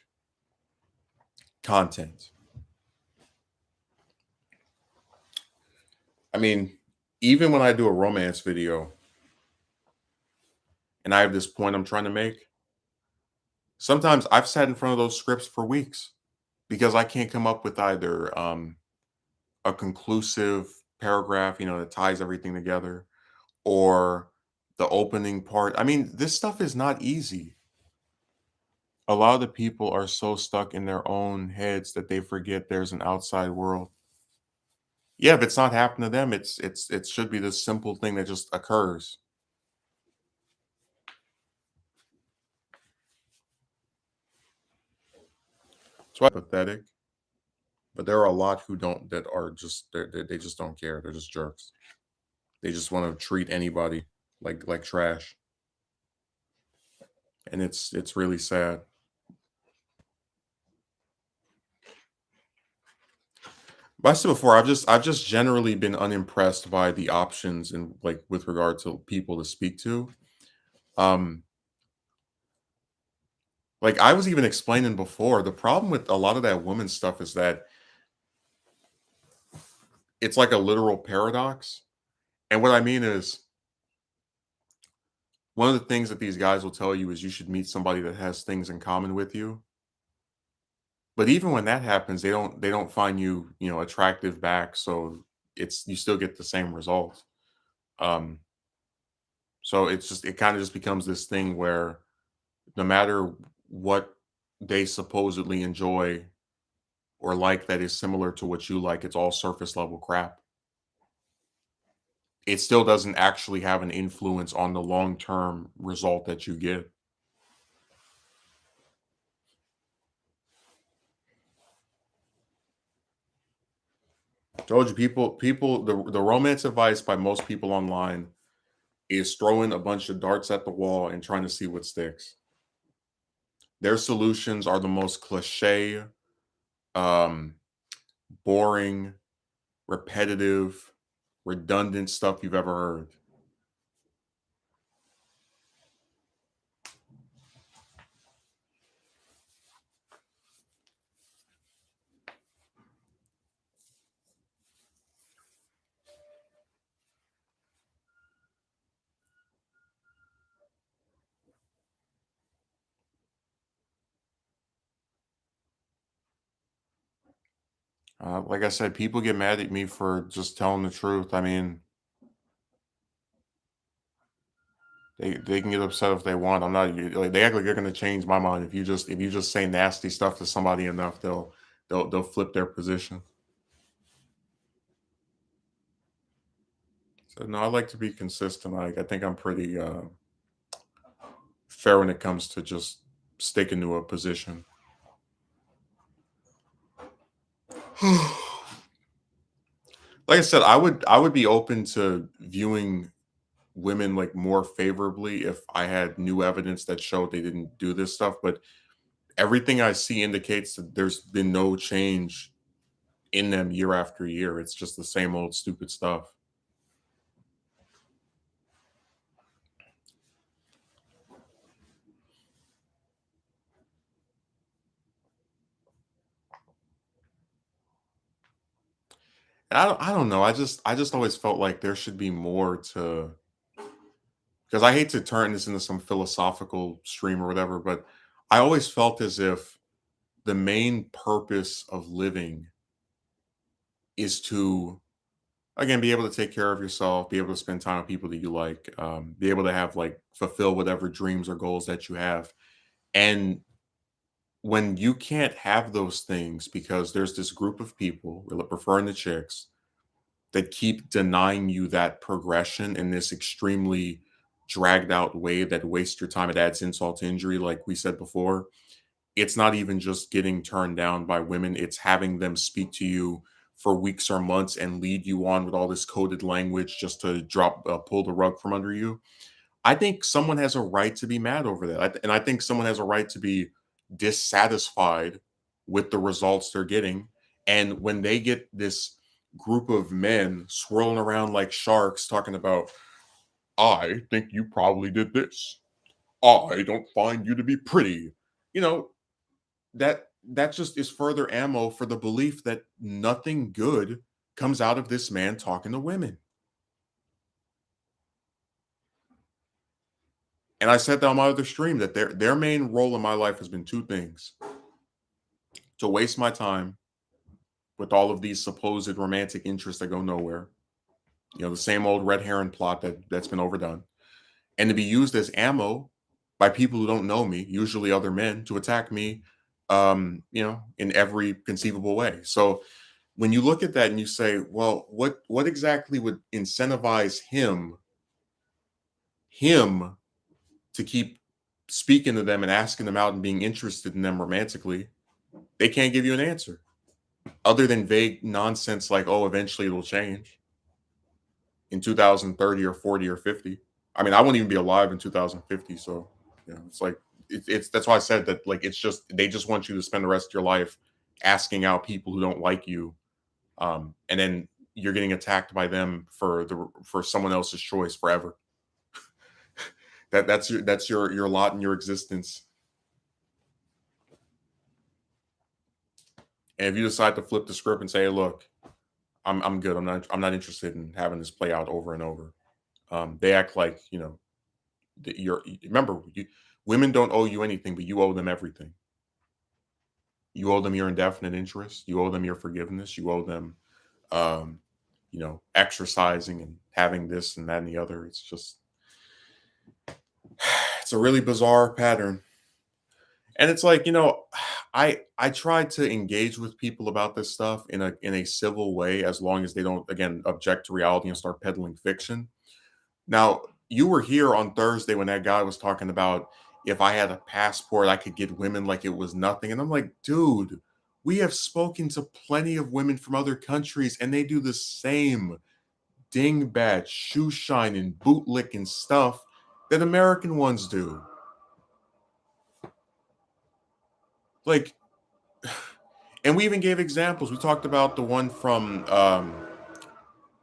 content. I mean, even when I do a romance video and I have this point I'm trying to make, sometimes I've sat in front of those scripts for weeks because I can't come up with either a conclusive paragraph, that ties everything together, or the opening part. I mean, this stuff is not easy. A lot of the people are so stuck in their own heads that they forget there's an outside world. Yeah, if it's not happened to them, it should be this simple thing that just occurs. It's why pathetic, but there are a lot who don't that are just they just don't care. They're just jerks. They just want to treat anybody like trash, and it's really sad. But I said before, I've just generally been unimpressed by the options and like with regard to people to speak to. Um, like I was even explaining before, the problem with a lot of that woman stuff is that it's like a literal paradox. And what I mean is, one of the things that these guys will tell you is you should meet somebody that has things in common with you. But even when that happens, they don't find you, attractive back. So it's you still get the same result. Um, so it kind of just becomes this thing where no matter what they supposedly enjoy or like that is similar to what you like, it's all surface level crap. It still doesn't actually have an influence on the long term result that you get. Told you the romance advice by most people online is throwing a bunch of darts at the wall and trying to see what sticks. Their solutions are the most cliche, um, boring, repetitive, redundant stuff you've ever heard. Like I said, people get mad at me for just telling the truth. I mean, they can get upset if they want. I'm not like they act like they're gonna change my mind if you just say nasty stuff to somebody enough, they'll flip their position. So no, I like to be consistent. I think I'm pretty fair when it comes to just sticking to a position. Like I said, I would be open to viewing women like more favorably if I had new evidence that showed they didn't do this stuff. But everything I see indicates that there's been no change in them year after year. It's just the same old stupid stuff. And I don't know. I just always felt like there should be more to because I hate to turn this into some philosophical stream or whatever, but I always felt as if the main purpose of living is to again be able to take care of yourself, be able to spend time with people that you like, be able to have like fulfill whatever dreams or goals that you have. And when you can't have those things because there's this group of people, preferring the chicks, that keep denying you that progression in this extremely dragged out way that wastes your time. It adds insult to injury, like we said before. It's not even just getting turned down by women, it's having them speak to you for weeks or months and lead you on with all this coded language just to pull the rug from under you. I think someone has a right to be mad over that. And I think someone has a right to be dissatisfied with the results they're getting. And when they get this group of men swirling around like sharks talking about, I think you probably did this. I don't find you to be pretty. You know, that just is further ammo for the belief that nothing good comes out of this man talking to women. And I said that on my other stream that their main role in my life has been two things: to waste my time with all of these supposed romantic interests that go nowhere. You know, the same old red herring plot that's been overdone, and to be used as ammo by people who don't know me, usually other men, to attack me, in every conceivable way. So when you look at that and you say, well, what exactly would incentivize him to keep speaking to them and asking them out and being interested in them romantically? They can't give you an answer other than vague nonsense like, "Oh, eventually it'll change in 2030 or 40 or 50." I mean, I won't even be alive in 2050, so, it's like it's that's why I said that, like, it's just they just want you to spend the rest of your life asking out people who don't like you, and then you're getting attacked by them for someone else's choice forever. That's your lot in your existence, and if you decide to flip the script and say, "Hey, look, I'm good. I'm not interested in having this play out over and over." They act like that remember women don't owe you anything, but you owe them everything. You owe them your indefinite interest. You owe them your forgiveness. You owe them, um, exercising and having this and that and the other. It's just it's a really bizarre pattern. And it's like, I try to engage with people about this stuff in a civil way as long as they don't again object to reality and start peddling fiction. Now, you were here on Thursday when that guy was talking about if I had a passport, I could get women like it was nothing. And I'm like, dude, we have spoken to plenty of women from other countries and they do the same dingbat, shoe shining, bootlicking stuff that American ones do. Like, and we even gave examples. We talked about the one from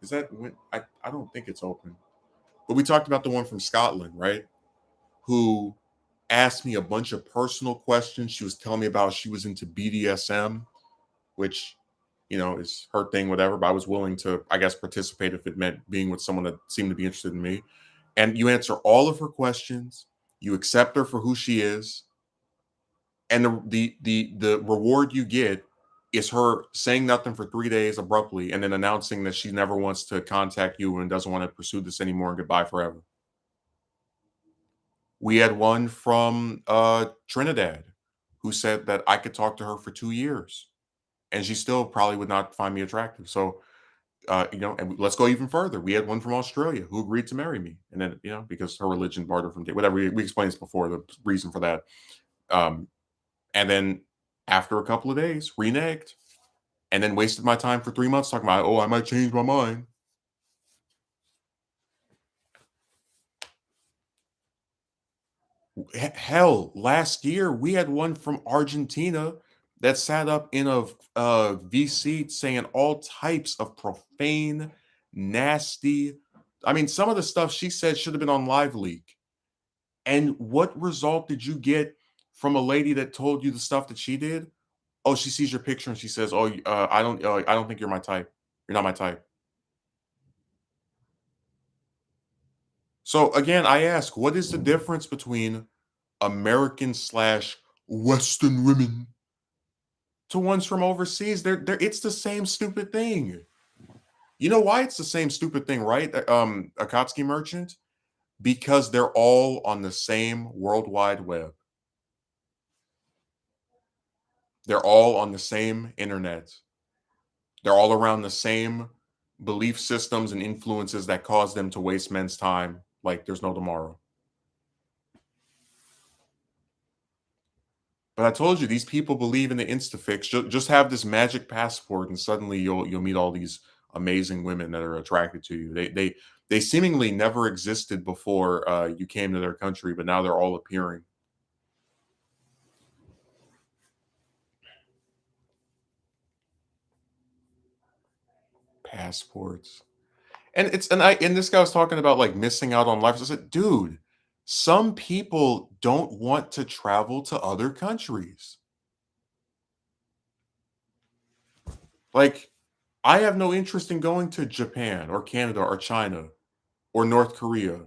is that when I don't think it's open, but we talked about the one from Scotland, right? Who asked me a bunch of personal questions. She was telling me about she was into BDSM, which is her thing, whatever. But I was willing to, I guess, participate if it meant being with someone that seemed to be interested in me. And you answer all of her questions. You accept her for who she is, and the reward you get is her saying nothing for 3 days abruptly and then announcing that she never wants to contact you and doesn't want to pursue this anymore and goodbye forever. We had one from Trinidad who said that I could talk to her for 2 years and she still probably would not find me attractive. So, and let's go even further. We had one from Australia who agreed to marry me. And then, because her religion barred her from whatever. We explained this before, the reason for that. Um, and then after a couple of days, reneged and then wasted my time for 3 months talking about, oh, I might change my mind. Hell, last year we had one from Argentina that sat up in a VC saying all types of profane, nasty. I mean, some of the stuff she said should have been on Live Leak. And what result did you get from a lady that told you the stuff that she did? Oh, she sees your picture and she says, "Oh, I don't think you're my type. You're not my type." So again, I ask, what is the difference between American slash Western women to ones from overseas? It's the same stupid thing. You know why it's the same stupid thing, right? Akatsuki merchant? Because they're all on the same World Wide Web. They're all on the same internet. They're all around the same belief systems and influences that cause them to waste men's time like there's no tomorrow. But I told you these people believe in the Instafix. Just have this magic passport, and suddenly you'll meet all these amazing women that are attracted to you. They seemingly never existed before you came to their country, but now they're all appearing. Passports, and this guy was talking about like missing out on life. I said, dude, some people don't want to travel to other countries. Like, I have no interest in going to Japan or Canada or China or North Korea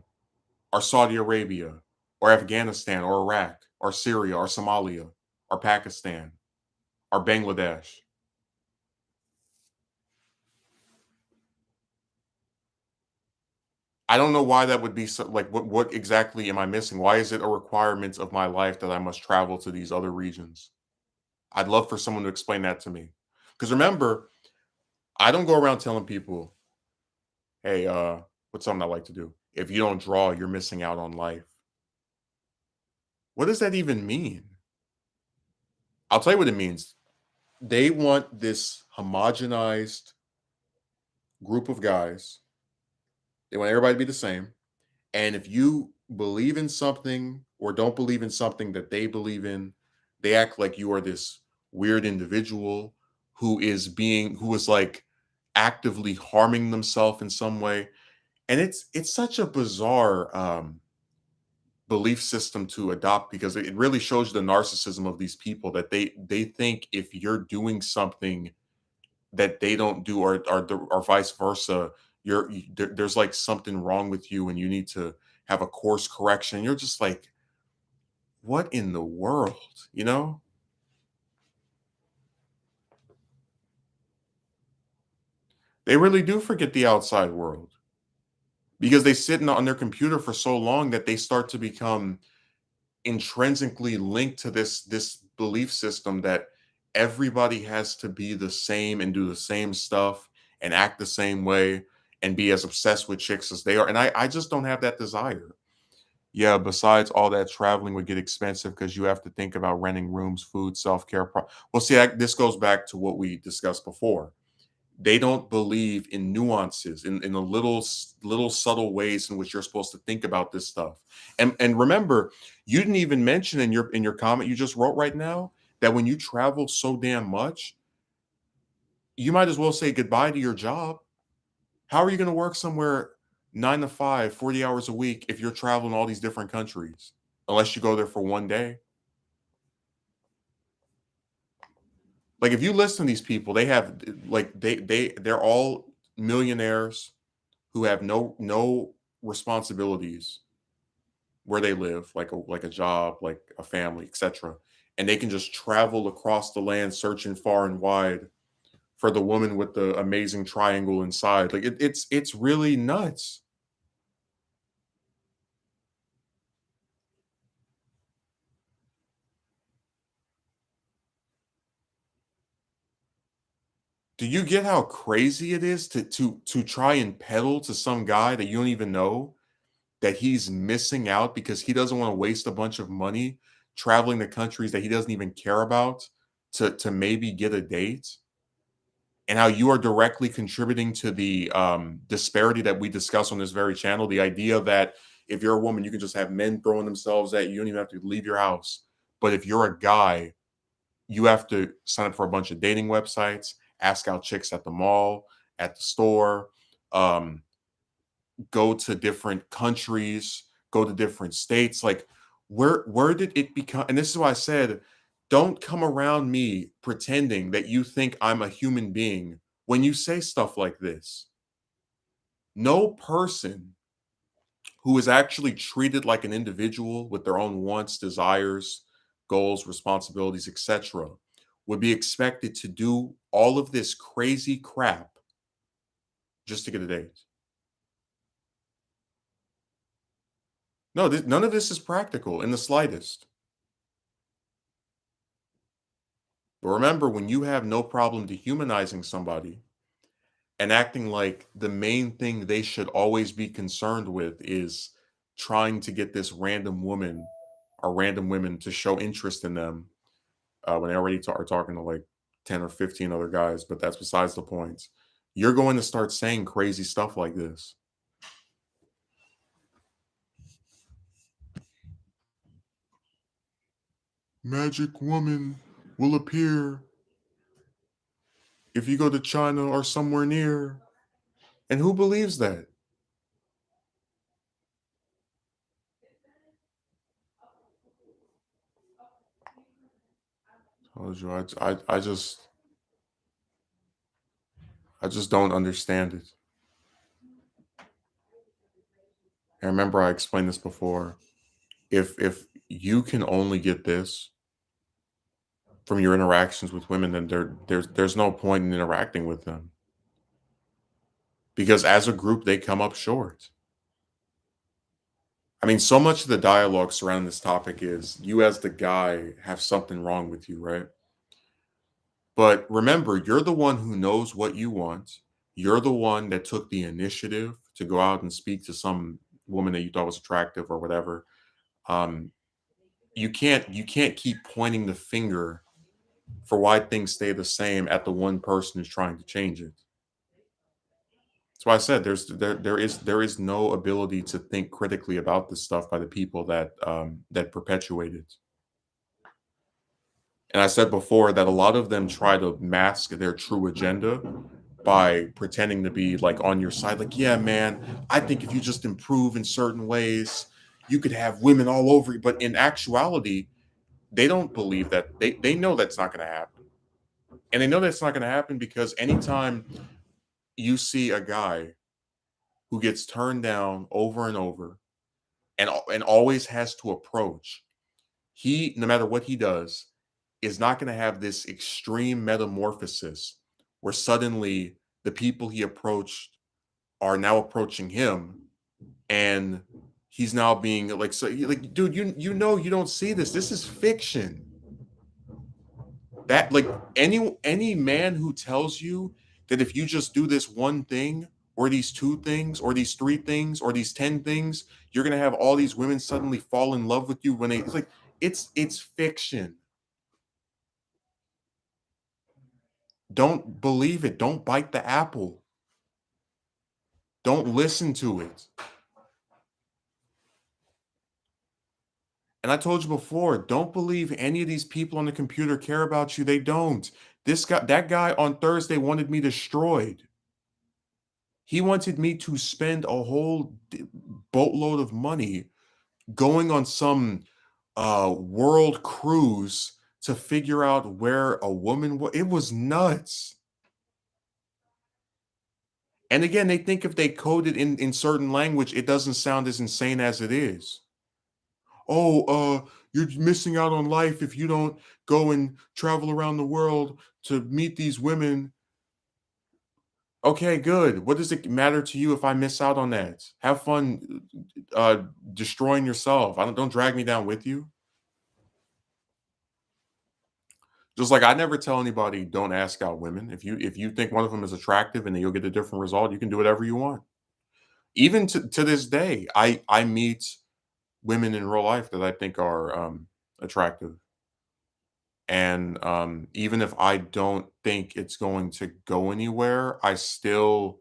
or Saudi Arabia or Afghanistan or Iraq or Syria or Somalia or Pakistan or Bangladesh. I don't know why that would be so, like what exactly am I missing? Why is it a requirement of my life that I must travel to these other regions? I'd love for someone to explain that to me. Because remember, I don't go around telling people, hey, what's something I like to do? If you don't draw, you're missing out on life. What does that even mean? I'll tell you what it means. They want this homogenized group of guys. They want everybody to be the same. And if you believe in something or don't believe in something that they believe in, they act like you are this weird individual who is like actively harming themselves in some way. And it's such a bizarre belief system to adopt because it really shows you the narcissism of these people that they think if you're doing something that they don't do or vice versa, there's like something wrong with you and you need to have a course correction. You're just like, what in the world, you know? They really do forget the outside world because they sit on their computer for so long that they start to become intrinsically linked to this belief system that everybody has to be the same and do the same stuff and act the same way and be as obsessed with chicks as they are. And I just don't have that desire. Yeah, besides all that traveling would get expensive because you have to think about renting rooms, food, self-care. Well, see, this goes back to what we discussed before. They don't believe in nuances, in the little subtle ways in which you're supposed to think about this stuff. And remember, you didn't even mention in your comment you just wrote right now that when you travel so damn much, you might as well say goodbye to your job. How are you going to work somewhere 9 to 5, 40 hours a week if you're traveling all these different countries? Unless you go there for one day. Like if you listen to these people, they have like they're all millionaires who have no responsibilities where they live, like a job, like a family, etc. and they can just travel across the land searching far and wide for the woman with the amazing triangle inside. Like it's really nuts. Do you get how crazy it is to try and peddle to some guy that you don't even know that he's missing out because he doesn't want to waste a bunch of money traveling to countries that he doesn't even care about to maybe get a date? And how you are directly contributing to the disparity that we discuss on this very channel. The idea that if you're a woman, you can just have men throwing themselves at you. You don't even have to leave your house. But if you're a guy, you have to sign up for a bunch of dating websites, ask out chicks at the mall, at the store, um, go to different countries, go to different states. Like, where did it become? And this is why I said, don't come around me pretending that you think I'm a human being when you say stuff like this. No person who is actually treated like an individual with their own wants, desires, goals, responsibilities, etc., would be expected to do all of this crazy crap just to get a date. No, none of this is practical in the slightest. But remember, when you have no problem dehumanizing somebody and acting like the main thing they should always be concerned with is trying to get this random woman or random women to show interest in them when they already are talking to like 10 or 15 other guys, but that's besides the point. You're going to start saying crazy stuff like this. Magic woman will appear if you go to China or somewhere near. And who believes that? Told you, I just don't understand it. And remember, I explained this before. If you can only get this from your interactions with women, then there's no point in interacting with them because as a group they come up short. I mean, so much of the dialogue surrounding this topic is you as the guy have something wrong with you, right? But remember, you're the one who knows what you want. You're the one that took the initiative to go out and speak to some woman that you thought was attractive or whatever. Um, you can't keep pointing the finger for why things stay the same at the one person who's trying to change it. That's why I said there is no ability to think critically about this stuff by the people that perpetuate it. And I said before that a lot of them try to mask their true agenda by pretending to be like on your side. Like, yeah, man, I think if you just improve in certain ways, you could have women all over you. But in actuality, they don't believe that. They know that's not going to happen. And they know that's not going to happen because anytime you see a guy who gets turned down over and over and always has to approach, he, no matter what he does, is not going to have this extreme metamorphosis where suddenly the people he approached are now approaching him and he's now being like, so like, dude, you know you don't see this. This is fiction. That, like, any man who tells you that if you just do this one thing or these two things or these three things or these 10 things, you're gonna have all these women suddenly fall in love with you when it's like it's fiction. Don't believe it. Don't bite the apple. Don't listen to it. And I told you before, don't believe any of these people on the computer care about you. They don't. That guy on Thursday wanted me destroyed. He wanted me to spend a whole boatload of money going on some world cruise to figure out where a woman was. It was nuts. And again, they think if they code it in certain language, it doesn't sound as insane as it is. "Oh, you're missing out on life if you don't go and travel around the world to meet these women." Okay, good. What does it matter to you if I miss out on that? Have fun destroying yourself. I don't drag me down with you. Just like I never tell anybody don't ask out women. If you think one of them is attractive and then you'll get a different result, you can do whatever you want. Even to this day, I meet women in real life that I think are attractive. And even if I don't think it's going to go anywhere, I still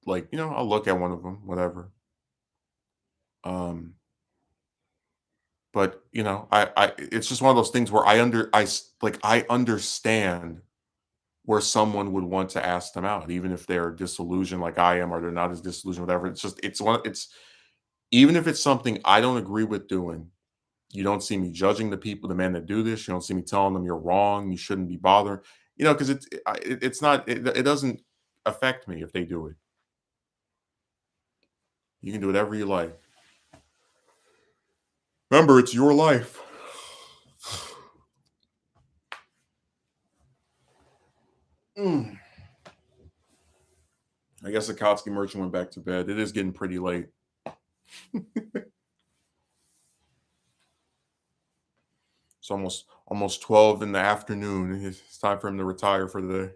like, I'll look at one of them, whatever. Um, but it's just one of those things where I understand where someone would want to ask them out, even if they're disillusioned like I am, or they're not as disillusioned, whatever. It's even if it's something I don't agree with doing. You don't see me judging the people, the men that do this. You don't see me telling them you're wrong. You shouldn't be bothering. Because it's not. It doesn't affect me if they do it. You can do whatever you like. Remember, it's your life. Mm. I guess the Kotsky merchant went back to bed. It is getting pretty late. It's almost 12 in the afternoon. It's time for him to retire for the day.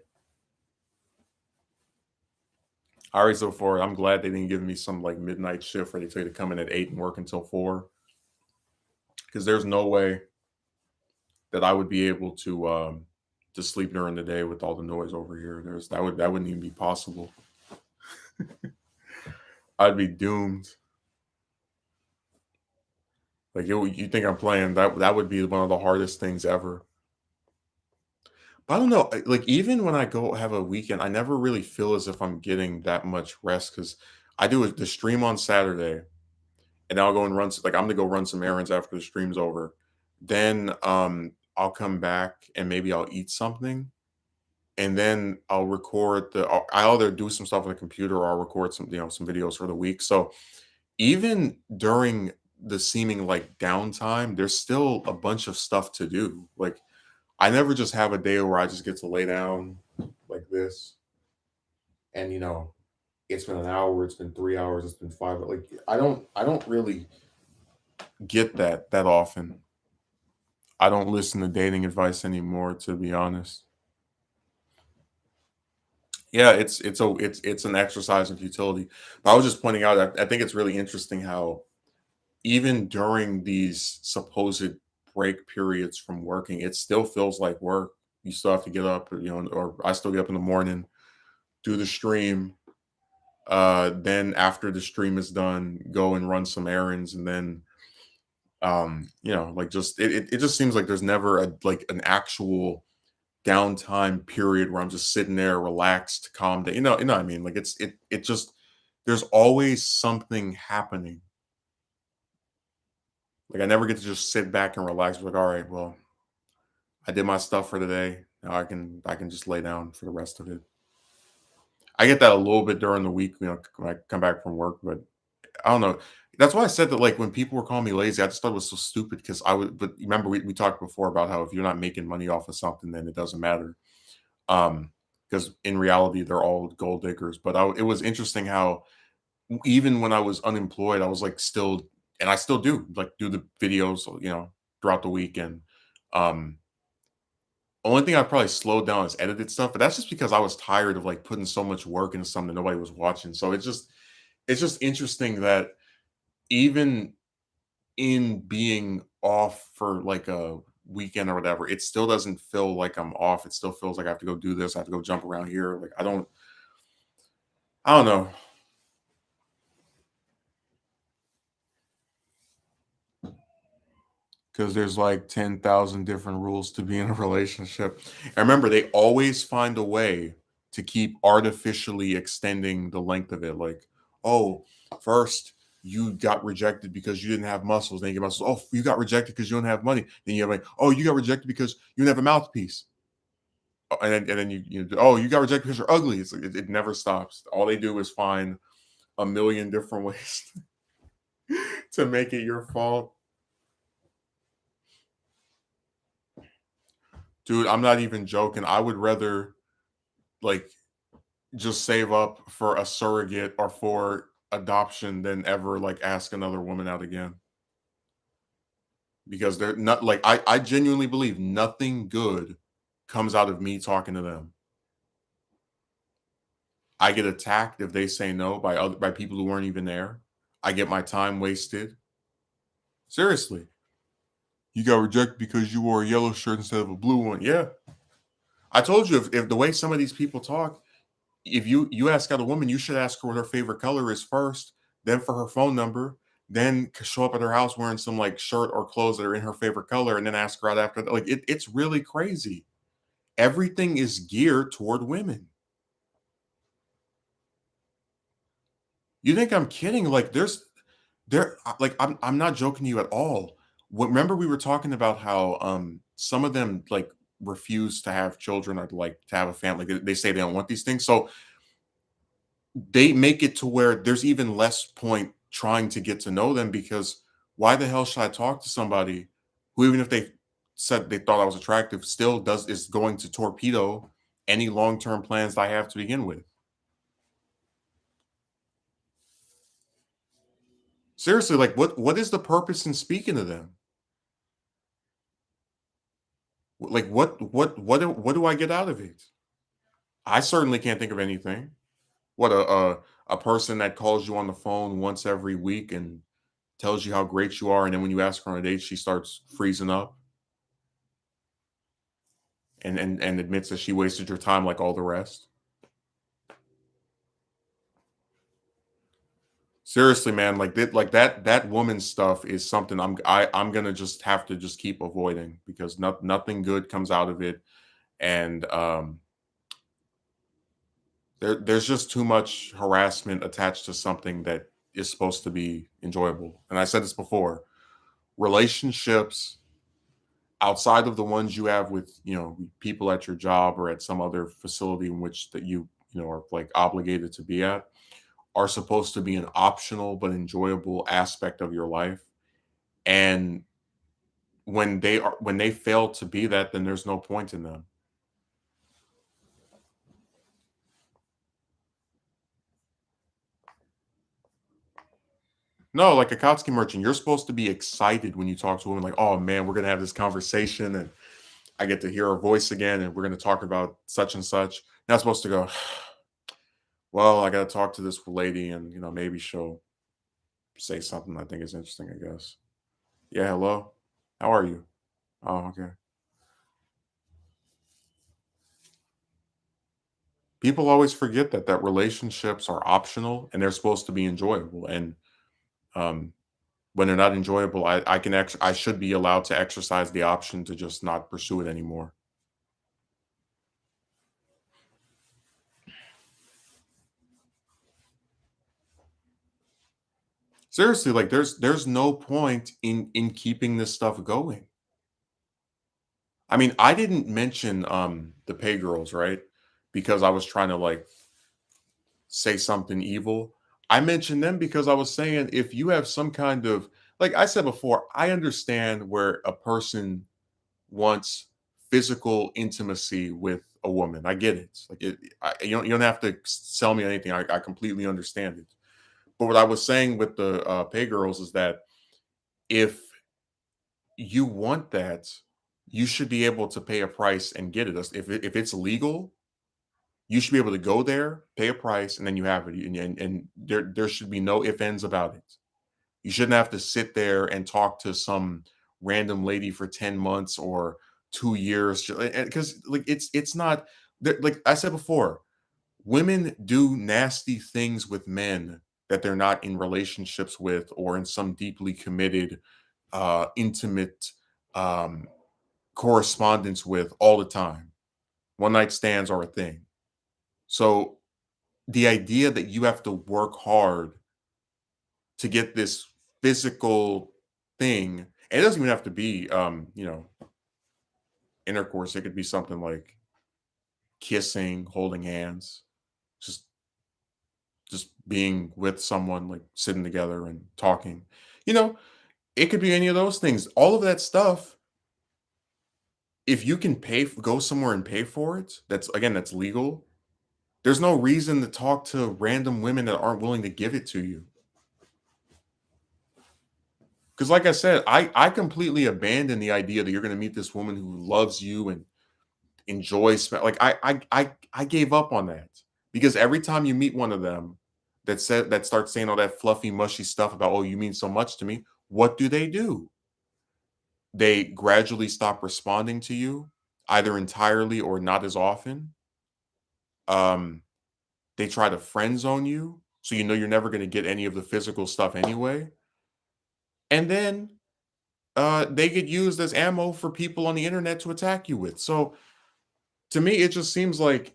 All right, so far, I'm glad they didn't give me some like midnight shift where they tell you to come in at 8 and work until 4. Because there's no way that I would be able to sleep during the day with all the noise over here. That wouldn't even be possible. I'd be doomed. Like you think I'm playing that would be one of the hardest things ever. But I don't know. Like even when I go have a weekend, I never really feel as if I'm getting that much rest because I do the stream on Saturday, and I'll go and like I'm gonna go run some errands after the stream's over. Then I'll come back and maybe I'll eat something, and then I'll record I either do some stuff on the computer or I'll record some videos for the week. So even during the seeming like downtime, there's still a bunch of stuff to do. Like I never just have a day where I just get to lay down like this and it's been an hour, it's been 3 hours, it's been 5. Like I don't really get that often. I don't listen to dating advice anymore, to be honest. Yeah, it's an exercise in futility. But I was just pointing out, I think it's really interesting how even during these supposed break periods from working, it still feels like work. You still have to get up, or I still get up in the morning, do the stream, then after the stream is done, go and run some errands, and then like just it just seems like there's never like an actual downtime period where I'm just sitting there relaxed, calm down. You know what I mean? Like it just there's always something happening. Like I never get to just sit back and relax. Like, all right, well, I did my stuff for the day. Now I can just lay down for the rest of it. I get that a little bit during the week, when I come back from work, but I don't know. That's why I said that like when people were calling me lazy, I just thought it was so stupid because I would but remember we talked before about how if you're not making money off of something, then it doesn't matter. Um, because in reality they're all gold diggers. But it was interesting how even when I was unemployed, I was like still and I still do like do the videos, throughout the weekend. Um, only thing I probably slowed down is edited stuff, but that's just because I was tired of like putting so much work into something nobody was watching. So it's just interesting that even in being off for like a weekend or whatever, it still doesn't feel like I'm off. It still feels like I have to go do this. I have to go jump around here. Like I don't know. 'Cause there's like 10,000 different rules to be in a relationship. And remember, they always find a way to keep artificially extending the length of it. Like, oh, first you got rejected because you didn't have muscles. Then you get muscles. Oh, you got rejected because you don't have money. Then you have like, oh, you got rejected because you didn't have a mouthpiece. And then oh, you got rejected because you're ugly. It never stops. All they do is find a million different ways. to make it your fault. Dude, I'm not even joking. I would rather like just save up for a surrogate or for adoption than ever like ask another woman out again. Because they're not like I genuinely believe nothing good comes out of me talking to them. I get attacked if they say no by people who weren't even there. I get my time wasted. Seriously. You got rejected because you wore a yellow shirt instead of a blue one. Yeah. I told you if the way some of these people talk, if you ask out a woman, you should ask her what her favorite color is first, then for her phone number, then show up at her house wearing some like shirt or clothes that are in her favorite color, and then ask her out after that. Like it's really crazy. Everything is geared toward women. You think I'm kidding? Like like I'm not joking to you at all. Remember we were talking about how some of them like refuse to have children or like to have a family. They say they don't want these things. So they make it to where there's even less point trying to get to know them because why the hell should I talk to somebody who, even if they said they thought I was attractive, still does is going to torpedo any long-term plans I have to begin with. Seriously, like what is the purpose in speaking to them? Like what do I get out of it? I certainly can't think of anything. What a person that calls you on the phone once every week and tells you how great you are, and then when you ask her on a date, she starts freezing up and admits that she wasted your time like all the rest. Seriously, man, like that woman stuff is something I'm gonna just have to just keep avoiding because nothing good comes out of it, and there's just too much harassment attached to something that is supposed to be enjoyable. And I said this before, relationships outside of the ones you have with people at your job or at some other facility in which that you know are like obligated to be at are supposed to be an optional but enjoyable aspect of your life. And when they fail to be that, then there's no point in them. No, like a Akatsuki merchant, you're supposed to be excited when you talk to a woman, like, oh man, we're gonna have this conversation and I get to hear her voice again and we're gonna talk about such and such. Not supposed to go, well, I gotta talk to this lady and maybe she'll say something I think is interesting, I guess. Yeah, hello. How are you? Oh, okay. People always forget that relationships are optional and they're supposed to be enjoyable. And um, when they're not enjoyable, I should be allowed to exercise the option to just not pursue it anymore. Seriously, like there's no point in keeping this stuff going. I mean, I didn't mention the pay girls, right? Because I was trying to like say something evil. I mentioned them because I was saying if you have some kind of like I said before, I understand where a person wants physical intimacy with a woman. I get it. Like you don't have to sell me anything. I completely understand it. But what I was saying with the pay girls is that if you want that, you should be able to pay a price and get it. If it's legal, you should be able to go there, pay a price, and then you have it. And there should be no ifs ands about it. You shouldn't have to sit there and talk to some random lady for 10 months or 2 years because like it's not like I said before, women do nasty things with men that they're not in relationships with or in some deeply committed, intimate um, correspondence with all the time. One night stands are a thing. So the idea that you have to work hard to get this physical thing, and it doesn't even have to be, intercourse. It could be something like kissing, holding hands, just just being with someone, like sitting together and talking. You know, it could be any of those things. All of that stuff, if you can go somewhere and pay for it, that's legal. There's no reason to talk to random women that aren't willing to give it to you. Because, like I said, I completely abandoned the idea that you're going to meet this woman who loves you and enjoys like I gave up on that because every time you meet one of them that starts saying all that fluffy mushy stuff about, oh, you mean so much to me, what do? They gradually stop responding to you, either entirely or not as often. um they try to friend zone you, so you know you're never going to get any of the physical stuff anyway, and then they get used as ammo for people on the internet to attack you with. So to me, it just seems like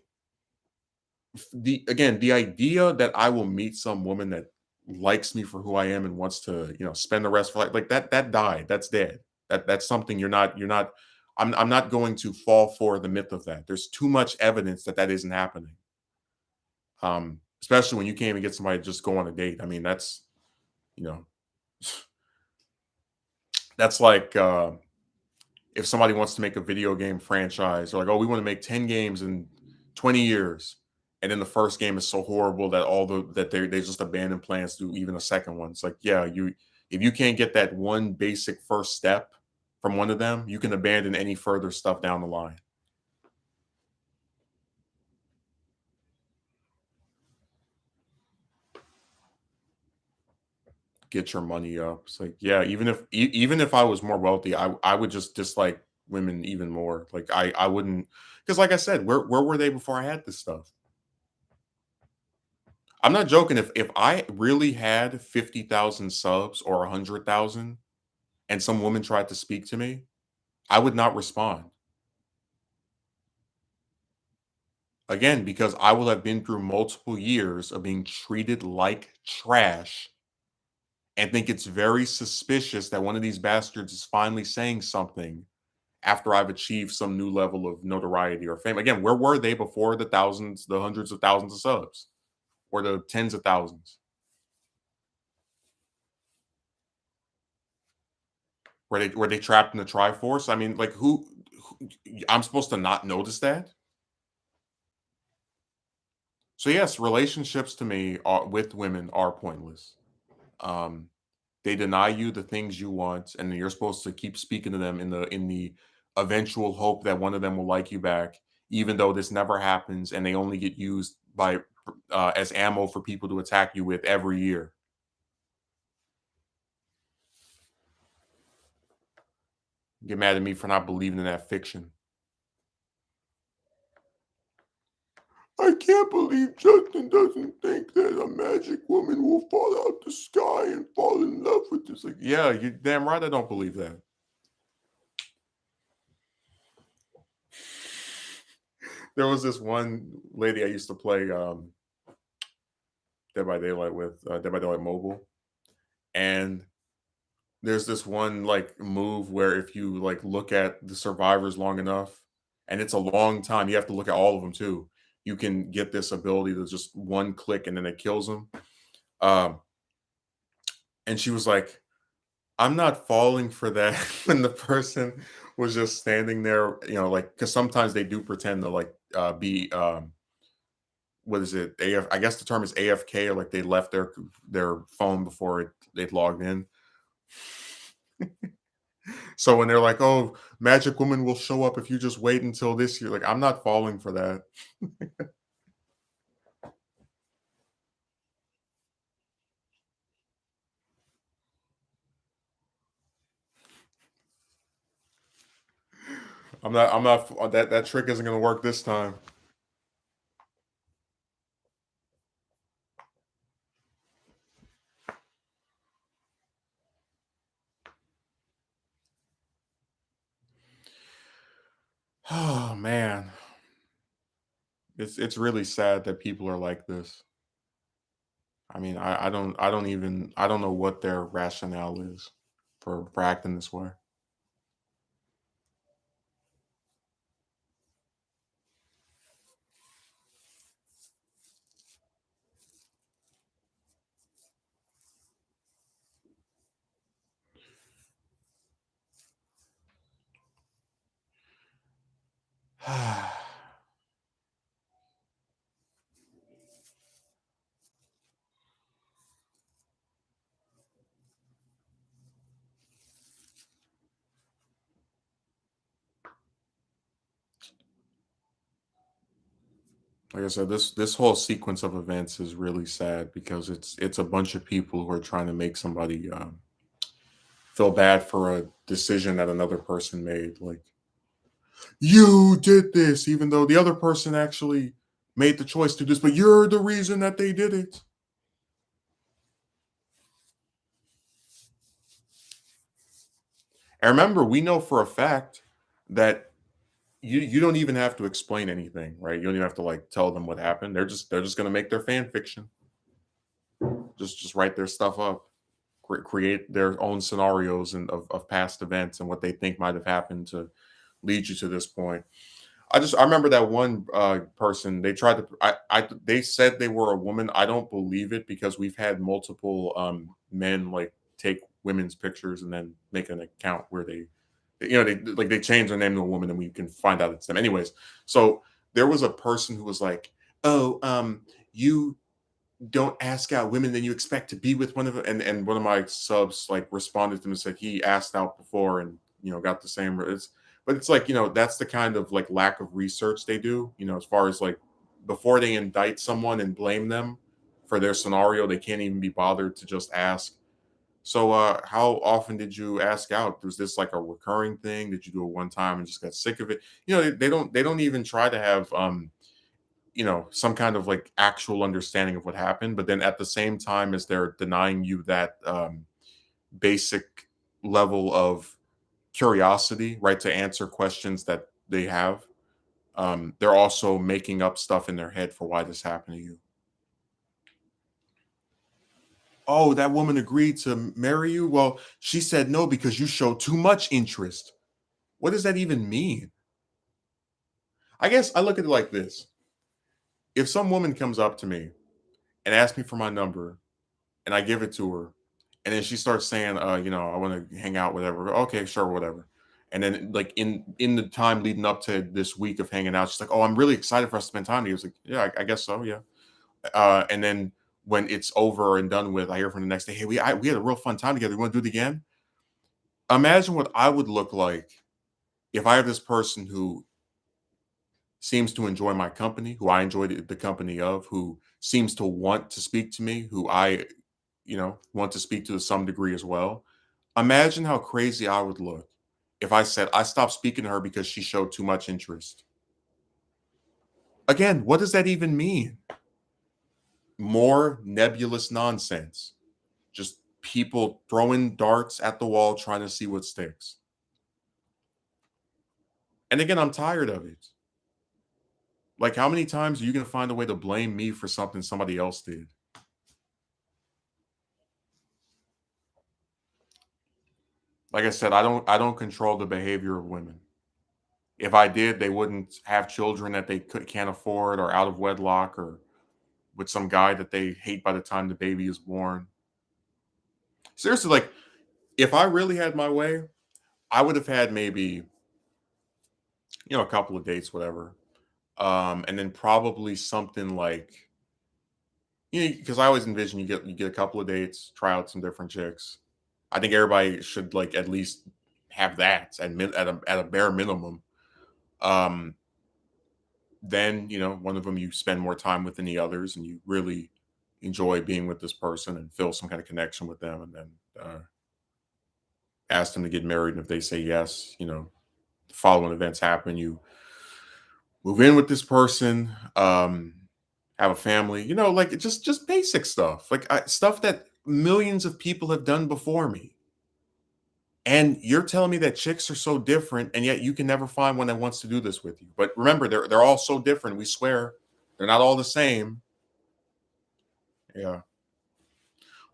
the idea that I will meet some woman that likes me for who I am and wants to, spend the rest of life like that died. That's dead. That's something you're not. I'm not going to fall for the myth of that. There's too much evidence that that isn't happening. Especially when you can't even get somebody to just go on a date. I mean, you know, that's like if somebody wants to make a video game franchise, they're like, "Oh, we want to make 10 games in 20 years." And then the first game is so horrible that they just abandon plans to do even a second one. It's like, yeah, you if you can't get that one basic first step from one of them, you can abandon any further stuff down the line. Get your money up. It's like, yeah, even if I was more wealthy, I would just dislike women even more. Like I wouldn't, because like I said, where were they before I had this stuff? I'm not joking. If I really had 50,000 subs or 100,000 and some woman tried to speak to me, I would not respond. Again, because I will have been through multiple years of being treated like trash and think it's very suspicious that one of these bastards is finally saying something after I've achieved some new level of notoriety or fame. Again, where were they before the thousands, the hundreds of thousands of subs or the tens of thousands? Were they trapped in the Triforce? I mean, like who I'm supposed to not notice that? So yes, relationships to me with women are pointless. Um, they deny you the things you want, and then you're supposed to keep speaking to them in the eventual hope that one of them will like you back, even though this never happens, and they only get used by as ammo for people to attack you with every year. Get mad at me for not believing in that fiction. I can't believe Justin doesn't think that a magic woman will fall out the sky and fall in love with this. Like, yeah, you damn right I don't believe that. There was this one lady I used to play Dead by Daylight with, Dead by Daylight Mobile, and there's this one like move where if you like look at the survivors long enough, and it's a long time, you have to look at all of them too. You can get this ability to just one click and then it kills them. Um, and she was like, "I'm not falling for that." When the person was just standing there, like because sometimes they do pretend to like be what is it? AF, I guess the term is AFK, or like they left their phone before they'd logged in. So when they're like, "Oh, Magic Woman will show up if you just wait until this year," like I'm not falling for that. I'm not that trick isn't gonna work this time. Oh man, it's really sad that people are like this. I mean, I don't know what their rationale is for acting this way. Like I said, this whole sequence of events is really sad because it's a bunch of people who are trying to make somebody feel bad for a decision that another person made. Like, you did this, even though the other person actually made the choice to do this, but you're the reason that they did it. And remember, we know for a fact that you don't even have to explain anything, right? You don't even have to like tell them what happened. They're just gonna make their fan fiction. Just write their stuff up, create their own scenarios and of past events and what they think might have happened to lead you to this point. I remember that one person they tried to they said they were a woman. I don't believe it because we've had multiple men like take women's pictures and then make an account where they change their name to a woman and we can find out it's them. Anyways, so there was a person who was like, "Oh, you don't ask out women, then you expect to be with one of them." And one of my subs like responded to him and said he asked out before and got the same. But it's like that's the kind of like lack of research they do. As far as like before they indict someone and blame them for their scenario, they can't even be bothered to just ask. So, how often did you ask out? Was this like a recurring thing? Did you do it one time and just got sick of it? They don't even try to have some kind of like actual understanding of what happened, but then at the same time as they're denying you that basic level of curiosity, right, to answer questions that they have, they're also making up stuff in their head for why this happened to you. Oh, that woman agreed to marry you? Well, she said no because you showed too much interest. What does that even mean? I guess I look at it like this. If some woman comes up to me and asks me for my number and I give it to her, and then she starts saying, I want to hang out, whatever. Okay, sure, whatever. And then like in the time leading up to this week of hanging out, she's like, "Oh, I'm really excited for us to spend time together." I was like, "Yeah, I guess so, yeah." And then when it's over and done with, I hear from the next day, "Hey, we had a real fun time together. You want to do it again?" Imagine what I would look like if I have this person who seems to enjoy my company, who I enjoy the company of, who seems to want to speak to me, who I, want to speak to some degree as well. Imagine how crazy I would look if I said I stopped speaking to her because she showed too much interest. Again, what does that even mean? More nebulous nonsense. Just people throwing darts at the wall trying to see what sticks. And again, I'm tired of it. Like, how many times are you going to find a way to blame me for something somebody else did? Like I said, I don't control the behavior of women. If I did, they wouldn't have children that they can't afford or out of wedlock or with some guy that they hate by the time the baby is born. Seriously, like if I really had my way, I would have had maybe, a couple of dates, whatever. And then probably something like, because I always envision you get a couple of dates, try out some different chicks. I think everybody should like at least have that at a bare minimum. Um, then one of them you spend more time with than the others, and you really enjoy being with this person and feel some kind of connection with them, and then ask them to get married. And if they say yes, the following events happen. You move in with this person, have a family. Like just basic stuff, like stuff that millions of people have done before me. And you're telling me that chicks are so different, and yet you can never find one that wants to do this with you. But remember, they're all so different. We swear they're not all the same. Yeah.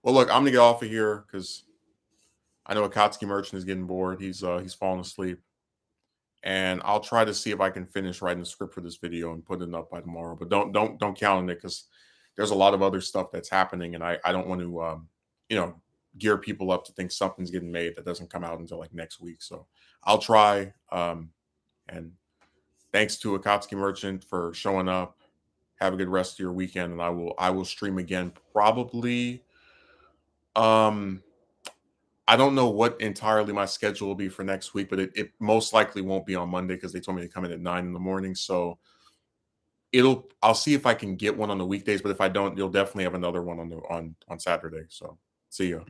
Well, look, I'm gonna get off of here because I know Akatsuki Merchant is getting bored. He's falling asleep, and I'll try to see if I can finish writing the script for this video and put it up by tomorrow. But don't count on it because there's a lot of other stuff that's happening, and I don't want to you know gear people up to think something's getting made that doesn't come out until like next week. So I'll try and Thanks to Akatsuki Merchant for showing up. Have a good rest of your weekend, and I will stream again probably. Um, I don't know what entirely my schedule will be for next week, but it most likely won't be on Monday because they told me to come in at 9 in the morning. So I'll see if I can get one on the weekdays, but if I don't, you'll definitely have another one on Saturday. So see ya.